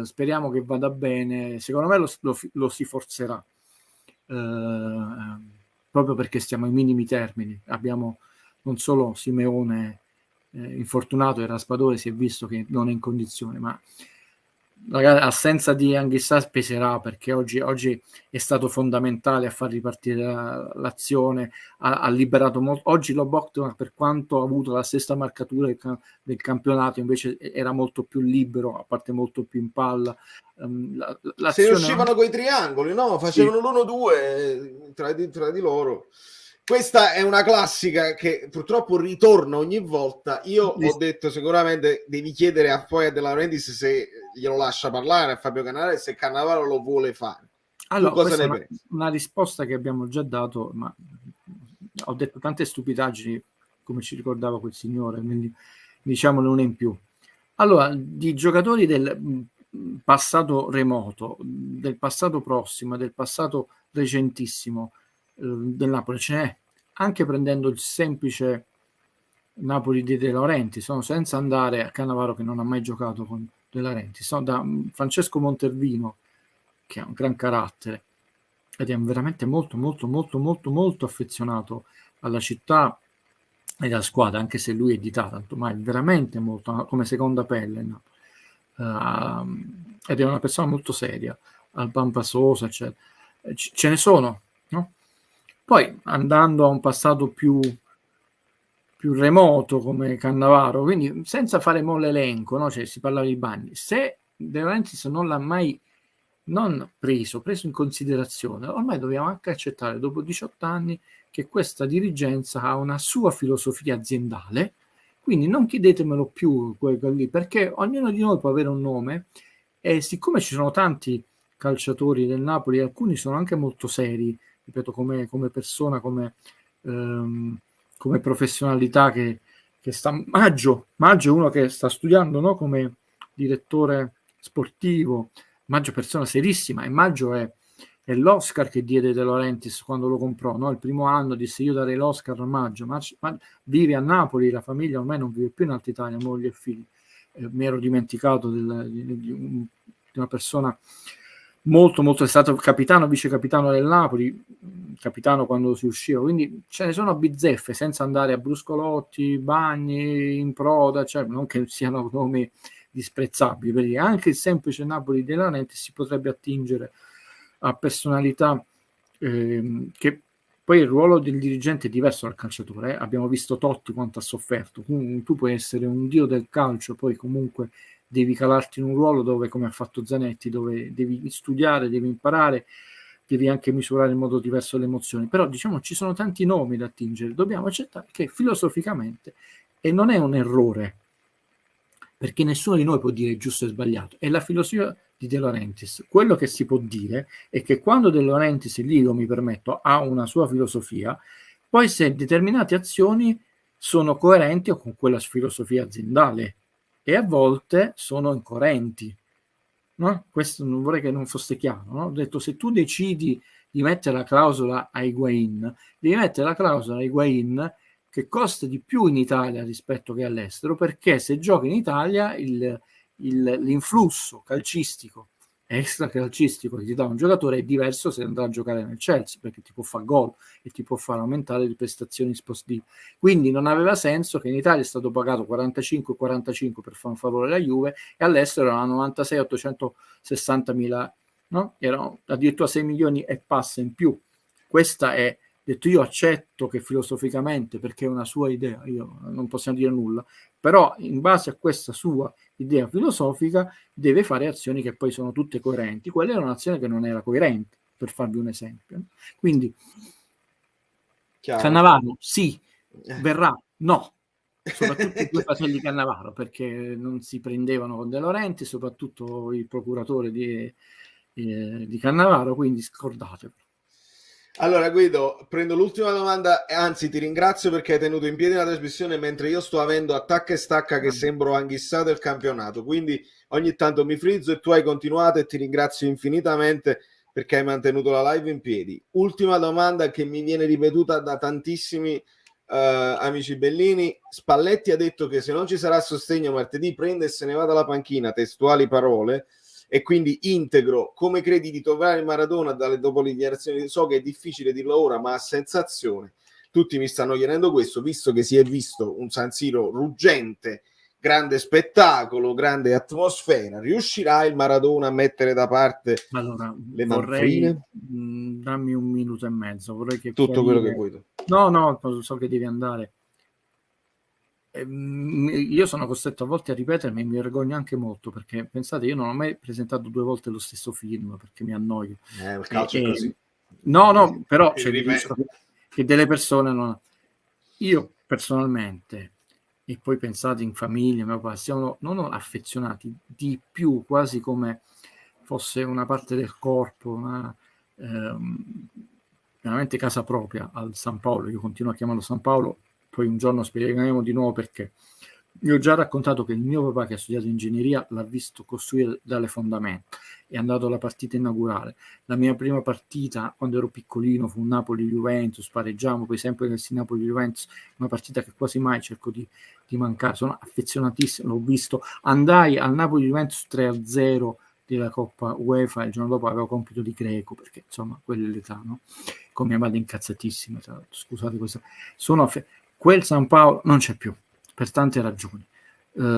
speriamo che vada bene. Secondo me lo si forzerà, proprio perché stiamo ai minimi termini. Abbiamo non solo Simeone infortunato, e Raspadore si è visto che non è in condizione, ma l'assenza di Anghissà peserà, perché oggi è stato fondamentale a far ripartire l'azione, ha liberato molto. Oggi Lobotka, per quanto ha avuto la stessa marcatura del campionato, invece era molto più libero, a parte molto più in palla. Se ne L'azione uscivano coi triangoli, no? sì. Facevano l'1-2 tra di loro. Questa è una classica che purtroppo ritorna ogni volta. Io ho detto sicuramente devi chiedere poi a De Laurentiis se glielo lascia parlare a Fabio Cannavaro e se Cannavaro lo vuole fare. Allora, Tu cosa questa ne è pensi? una risposta che abbiamo già dato, ma ho detto tante stupidaggini, come ci ricordava quel signore, quindi diciamone una in più. Allora, di giocatori del passato remoto, del passato prossimo, del passato recentissimo del Napoli ce n'è, anche prendendo il semplice Napoli di De Laurentiis, senza andare a Cannavaro che non ha mai giocato con De Laurentiis, da Francesco Montervino, che ha un gran carattere ed è veramente molto affezionato alla città e alla squadra, anche se lui è di Taranto, ma è veramente molto come seconda pelle, no? Ed è una persona molto seria, al Pampa Sosa, eccetera. Ce ne sono, no? Poi andando a un passato più remoto come Cannavaro, quindi senza fare mo l'elenco, no? Cioè, si parlava di Bagni. Se De Laurentiis non l'ha mai preso in considerazione, ormai dobbiamo anche accettare dopo 18 anni che questa dirigenza ha una sua filosofia aziendale, quindi non chiedetemelo più quello lì, perché ognuno di noi può avere un nome e siccome ci sono tanti calciatori del Napoli, alcuni sono anche molto seri, ripeto, come persona, come professionalità che sta. Maggio è uno che sta studiando, no? Come direttore sportivo. Maggio è persona serissima, e Maggio è l'Oscar che diede De Laurentiis quando lo comprò, no? Il primo anno disse io darei l'Oscar a Maggio. Vive a Napoli, la famiglia ormai non vive più in Alta Italia, moglie e figli. Mi ero dimenticato di una persona molto, è stato capitano, vice capitano del Napoli, capitano quando si usciva, quindi ce ne sono a bizzeffe, senza andare a Bruscolotti, Bagni, Improda, cioè non che siano nomi disprezzabili, perché anche il semplice Napoli De Laurentiis si potrebbe attingere a personalità che poi il ruolo del dirigente è diverso dal calciatore, abbiamo visto Totti quanto ha sofferto. Tu puoi essere un dio del calcio, poi comunque devi calarti in un ruolo dove, come ha fatto Zanetti, dove devi studiare, devi imparare, devi anche misurare in modo diverso le emozioni. Però diciamo ci sono tanti nomi da attingere, dobbiamo accettare che filosoficamente, e non è un errore, perché nessuno di noi può dire giusto e sbagliato, è la filosofia di De Laurentiis. Quello che si può dire è che quando De Laurentiis, lì io mi permetto, ha una sua filosofia, poi se determinate azioni sono coerenti o con quella filosofia aziendale, e a volte sono incoerenti, no? Questo non vorrei che non fosse chiaro, no? Ho detto, se tu decidi di mettere la clausola a Higuain, devi mettere la clausola a Higuain che costa di più in Italia rispetto che all'estero, perché se giochi in Italia l'influsso calcistico, extra calcistico che ti dà un giocatore è diverso se andrà a giocare nel Chelsea, perché ti può fare gol e ti può fare aumentare le prestazioni sportive. Quindi non aveva senso che in Italia è stato pagato 45 per fare un favore alla Juve e all'estero erano 96 860 mila, no? Erano addirittura 6 milioni e passa in più. Questa è detto io accetto che filosoficamente, perché è una sua idea, io non possiamo dire nulla, però in base a questa sua idea filosofica deve fare azioni che poi sono tutte coerenti. Quella era un'azione che non era coerente, per farvi un esempio. Quindi Chiaro. Cannavaro sì, verrà no, soprattutto i due fratelli Cannavaro, perché non si prendevano con De Laurenti, soprattutto il procuratore di Cannavaro, quindi scordatelo. Allora Guido, prendo l'ultima domanda, anzi ti ringrazio perché hai tenuto in piedi la trasmissione mentre io sto avendo attacca e stacca che sembro anghissato il campionato, quindi ogni tanto mi frizzo e tu hai continuato e ti ringrazio infinitamente perché hai mantenuto la live in piedi. Ultima domanda che mi viene ripetuta da tantissimi amici bellini. Spalletti ha detto che se non ci sarà sostegno martedì prende e se ne va dalla panchina, testuali parole, e quindi integro. Come credi di trovare Maradona dopo le dichiarazioni? So che è difficile dirlo ora, ma a sensazione tutti mi stanno chiedendo questo, visto che si è visto un San Siro ruggente, grande spettacolo, grande atmosfera. Riuscirà il Maradona a mettere da parte le manfrine? Dammi un minuto e mezzo, vorrei che tutto quello che vuoi tu. No, so che devi andare. Io sono costretto a volte a ripetermi e mi vergogno anche molto, perché pensate, io non ho mai presentato 2 volte lo stesso film perché mi annoio. Il calcio è così. No, però c'è che delle persone non... Io personalmente, e poi pensate in famiglia, mio papà, siamo non affezionati di più, quasi come fosse una parte del corpo, veramente casa propria al San Paolo. Io continuo a chiamarlo San Paolo, poi un giorno spiegheremo di nuovo perché. Io ho già raccontato che il mio papà, che ha studiato ingegneria, l'ha visto costruire dalle fondamenta, è andato alla partita inaugurale. La mia prima partita quando ero piccolino fu un Napoli-Juventus, pareggiamo poi sempre nel Napoli-Juventus, una partita che quasi mai cerco di mancare. Sono affezionatissimo, l'ho visto, andai al Napoli-Juventus 3-0 della Coppa UEFA, il giorno dopo avevo compito di greco, perché insomma quella è l'età, no? Con mia madre incazzatissima, scusate questo. Quel San Paolo non c'è più, per tante ragioni,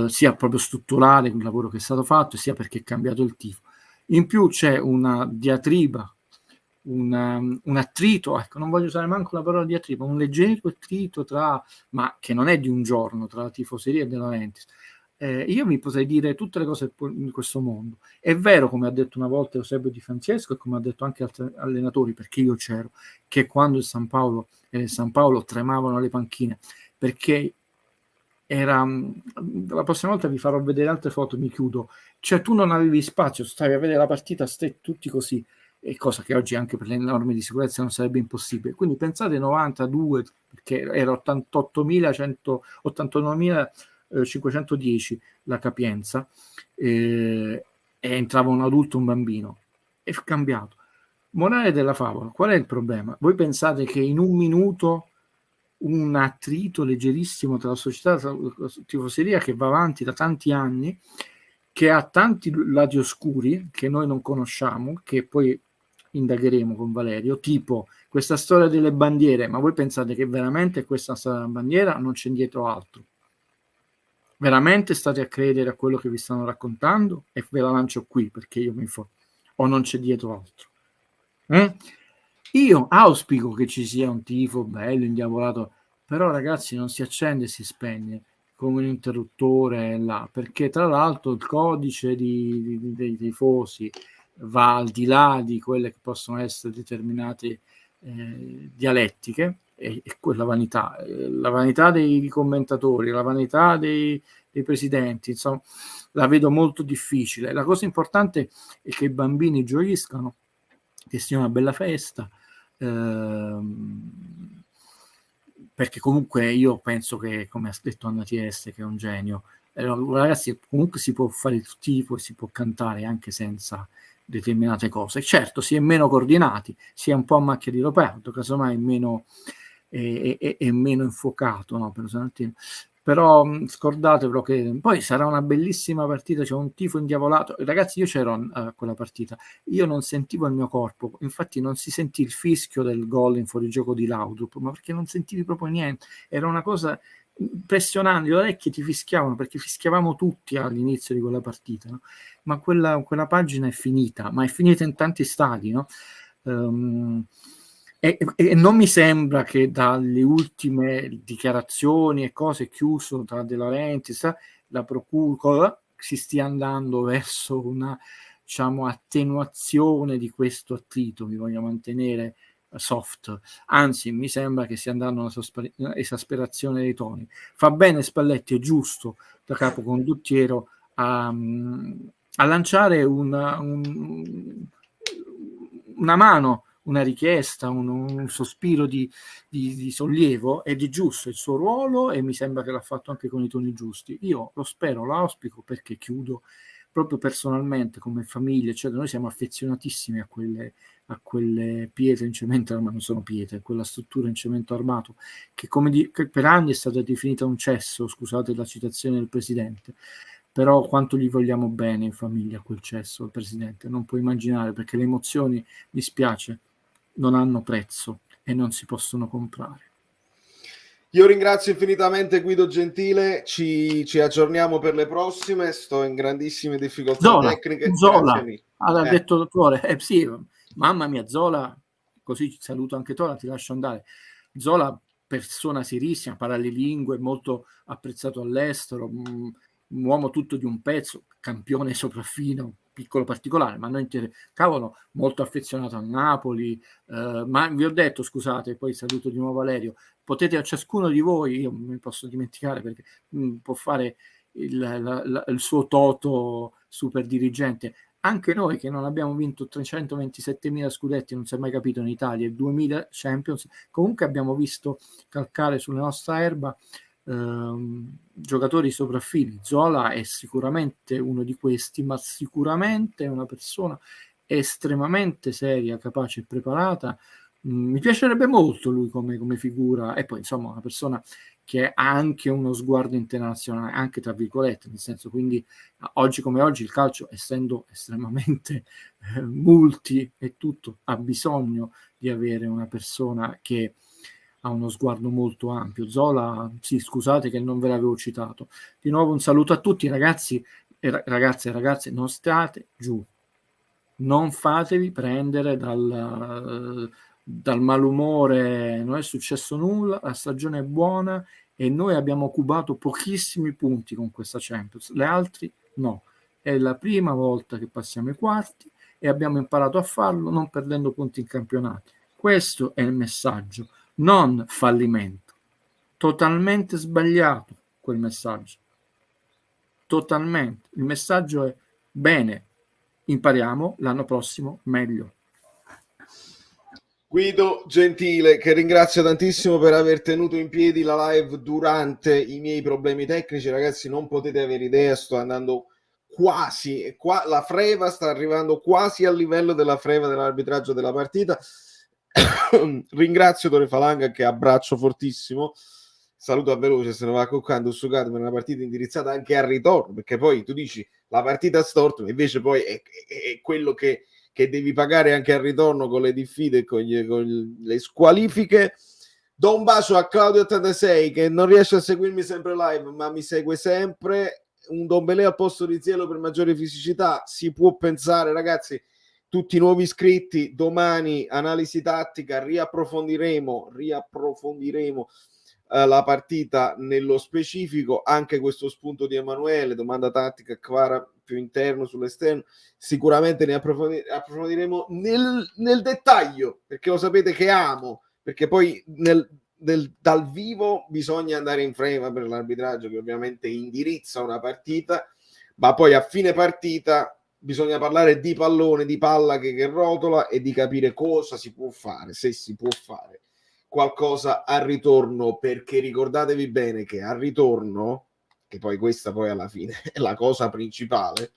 sia proprio strutturale, il lavoro che è stato fatto, sia perché è cambiato il tifo. In più c'è una diatriba, un attrito, ecco, non voglio usare manco la parola diatriba, un leggero attrito ma che non è di un giorno, tra la tifoseria e De Laurentiis. Io mi potrei dire tutte le cose in questo mondo. È vero, come ha detto una volta Eusebio Di Francesco e come ha detto anche altri allenatori, perché io c'ero, che quando il San Paolo tremavano le panchine, perché era... La prossima volta vi farò vedere altre foto, mi chiudo. Cioè tu non avevi spazio, stavi a vedere la partita, stai tutti così, e cosa che oggi anche per le norme di sicurezza non sarebbe impossibile. Quindi pensate 92, perché era 89.510 la capienza, e entrava un adulto, un bambino. È cambiato. Morale della favola, qual è il problema? Voi pensate che in un minuto un attrito leggerissimo tra la società e la tifoseria che va avanti da tanti anni, che ha tanti lati oscuri che noi non conosciamo, che poi indagheremo con Valerio, tipo questa storia delle bandiere, ma voi pensate che veramente questa storia della bandiera non c'è dietro altro? Veramente state a credere a quello che vi stanno raccontando? E ve la lancio qui perché io mi informo, o non c'è dietro altro? Io auspico che ci sia un tifo bello, indiavolato, però ragazzi non si accende e si spegne come un interruttore là, perché tra l'altro il codice dei tifosi va al di là di quelle che possono essere determinate dialettiche e quella vanità, la vanità dei commentatori, la vanità dei presidenti, insomma, la vedo molto difficile. La cosa importante è che i bambini gioiscano, che sia una bella festa, perché comunque io penso che, come ha detto Anna Tieste, che è un genio, ragazzi, comunque si può fare il tifo e si può cantare anche senza determinate cose. Certo, si è meno coordinati, si è un po' a macchia di leopardo, casomai è meno infuocato, no, però scordatevelo che poi sarà una bellissima partita, c'è un tifo indiavolato. Ragazzi, io c'ero a quella partita, io non sentivo il mio corpo, infatti non si sentì il fischio del gol in fuorigioco di Laudrup, ma perché non sentivi proprio niente, era una cosa impressionante, le orecchie ti fischiavano perché fischiavamo tutti all'inizio di quella partita, no? Ma quella pagina è finita, ma è finita in tanti stadi, no? E non mi sembra che dalle ultime dichiarazioni e cose chiuse tra De Laurentiis, la procura si stia andando verso una, diciamo, attenuazione di questo attrito, mi voglio mantenere soft, anzi mi sembra che stia andando una esasperazione dei toni. Fa bene Spalletti, è giusto, da capo condottiero a lanciare una mano, una richiesta, un sospiro di sollievo, ed è giusto il suo ruolo e mi sembra che l'ha fatto anche con i toni giusti. Io lo spero, lo auspico, perché chiudo proprio personalmente, come famiglia, eccetera. Noi siamo affezionatissimi a quelle pietre in cemento, ma non sono pietre, quella struttura in cemento armato che, che per anni è stata definita un cesso, scusate la citazione del presidente, però quanto gli vogliamo bene in famiglia quel cesso, il presidente, non può immaginare, perché le emozioni, mi spiace, non hanno prezzo e non si possono comprare. Io ringrazio infinitamente Guido Gentile, ci aggiorniamo per le prossime, sto in grandissime difficoltà tecniche. Zola, ha Grazie detto l'autore, sì, mamma mia, Zola, così saluto anche Zola, ti lascio andare. Zola, persona serissima, paralilingue, molto apprezzato all'estero, un uomo tutto di un pezzo, campione sopraffino, piccolo particolare, ma non cavolo, molto affezionato a Napoli, ma vi ho detto, scusate, poi saluto di nuovo Valerio, potete a ciascuno di voi, io mi posso dimenticare perché può fare il suo toto super dirigente, anche noi che non abbiamo vinto 327.000 scudetti, non si è mai capito in Italia, e 2000 Champions, comunque abbiamo visto calcare sulla nostra erba giocatori sopraffini. Zola è sicuramente uno di questi, ma sicuramente è una persona estremamente seria, capace e preparata. Mi piacerebbe molto lui come figura, e poi insomma una persona che ha anche uno sguardo internazionale, anche tra virgolette, nel senso, quindi oggi come oggi il calcio, essendo estremamente multi e tutto, ha bisogno di avere una persona che ha uno sguardo molto ampio. Zola, sì, scusate che non ve l'avevo citato. Di nuovo un saluto a tutti, ragazzi e ragazze e ragazze, non state giù, non fatevi prendere dal malumore, non è successo nulla, la stagione è buona e noi abbiamo cubato pochissimi punti con questa Champions, le altre no. È la prima volta che passiamo ai quarti e abbiamo imparato a farlo non perdendo punti in campionato. Questo è il messaggio, non fallimento. Totalmente sbagliato quel messaggio. Totalmente. Il messaggio è bene, impariamo l'anno prossimo meglio. Guido Gentile, che ringrazio tantissimo per aver tenuto in piedi la live durante i miei problemi tecnici. Ragazzi, non potete avere idea, sto andando quasi, la freva sta arrivando quasi al livello della freva dell'arbitraggio della partita. Ringrazio Tore Falanga, che abbraccio fortissimo, saluto a veloce, se ne va coccando Sugato per una partita indirizzata anche al ritorno, perché poi tu dici la partita storta, ma invece poi è quello che devi pagare anche al ritorno con le diffide, con le squalifiche. Do un bacio a Claudio86, che non riesce a seguirmi sempre live, ma mi segue sempre. Un Dombelé al posto di Zielo per maggiore fisicità, si può pensare, ragazzi. Tutti i nuovi iscritti, domani analisi tattica, riapprofondiremo la partita nello specifico, anche questo spunto di Emanuele, domanda tattica, Kvara più interno sull'esterno, sicuramente ne approfondiremo nel dettaglio, perché lo sapete che amo, perché poi dal vivo bisogna andare in frame per l'arbitraggio, che ovviamente indirizza una partita, ma poi a fine partita bisogna parlare di pallone, di palla che rotola, e di capire cosa si può fare, se si può fare qualcosa al ritorno, perché ricordatevi bene che al ritorno, che poi questa poi alla fine è la cosa principale,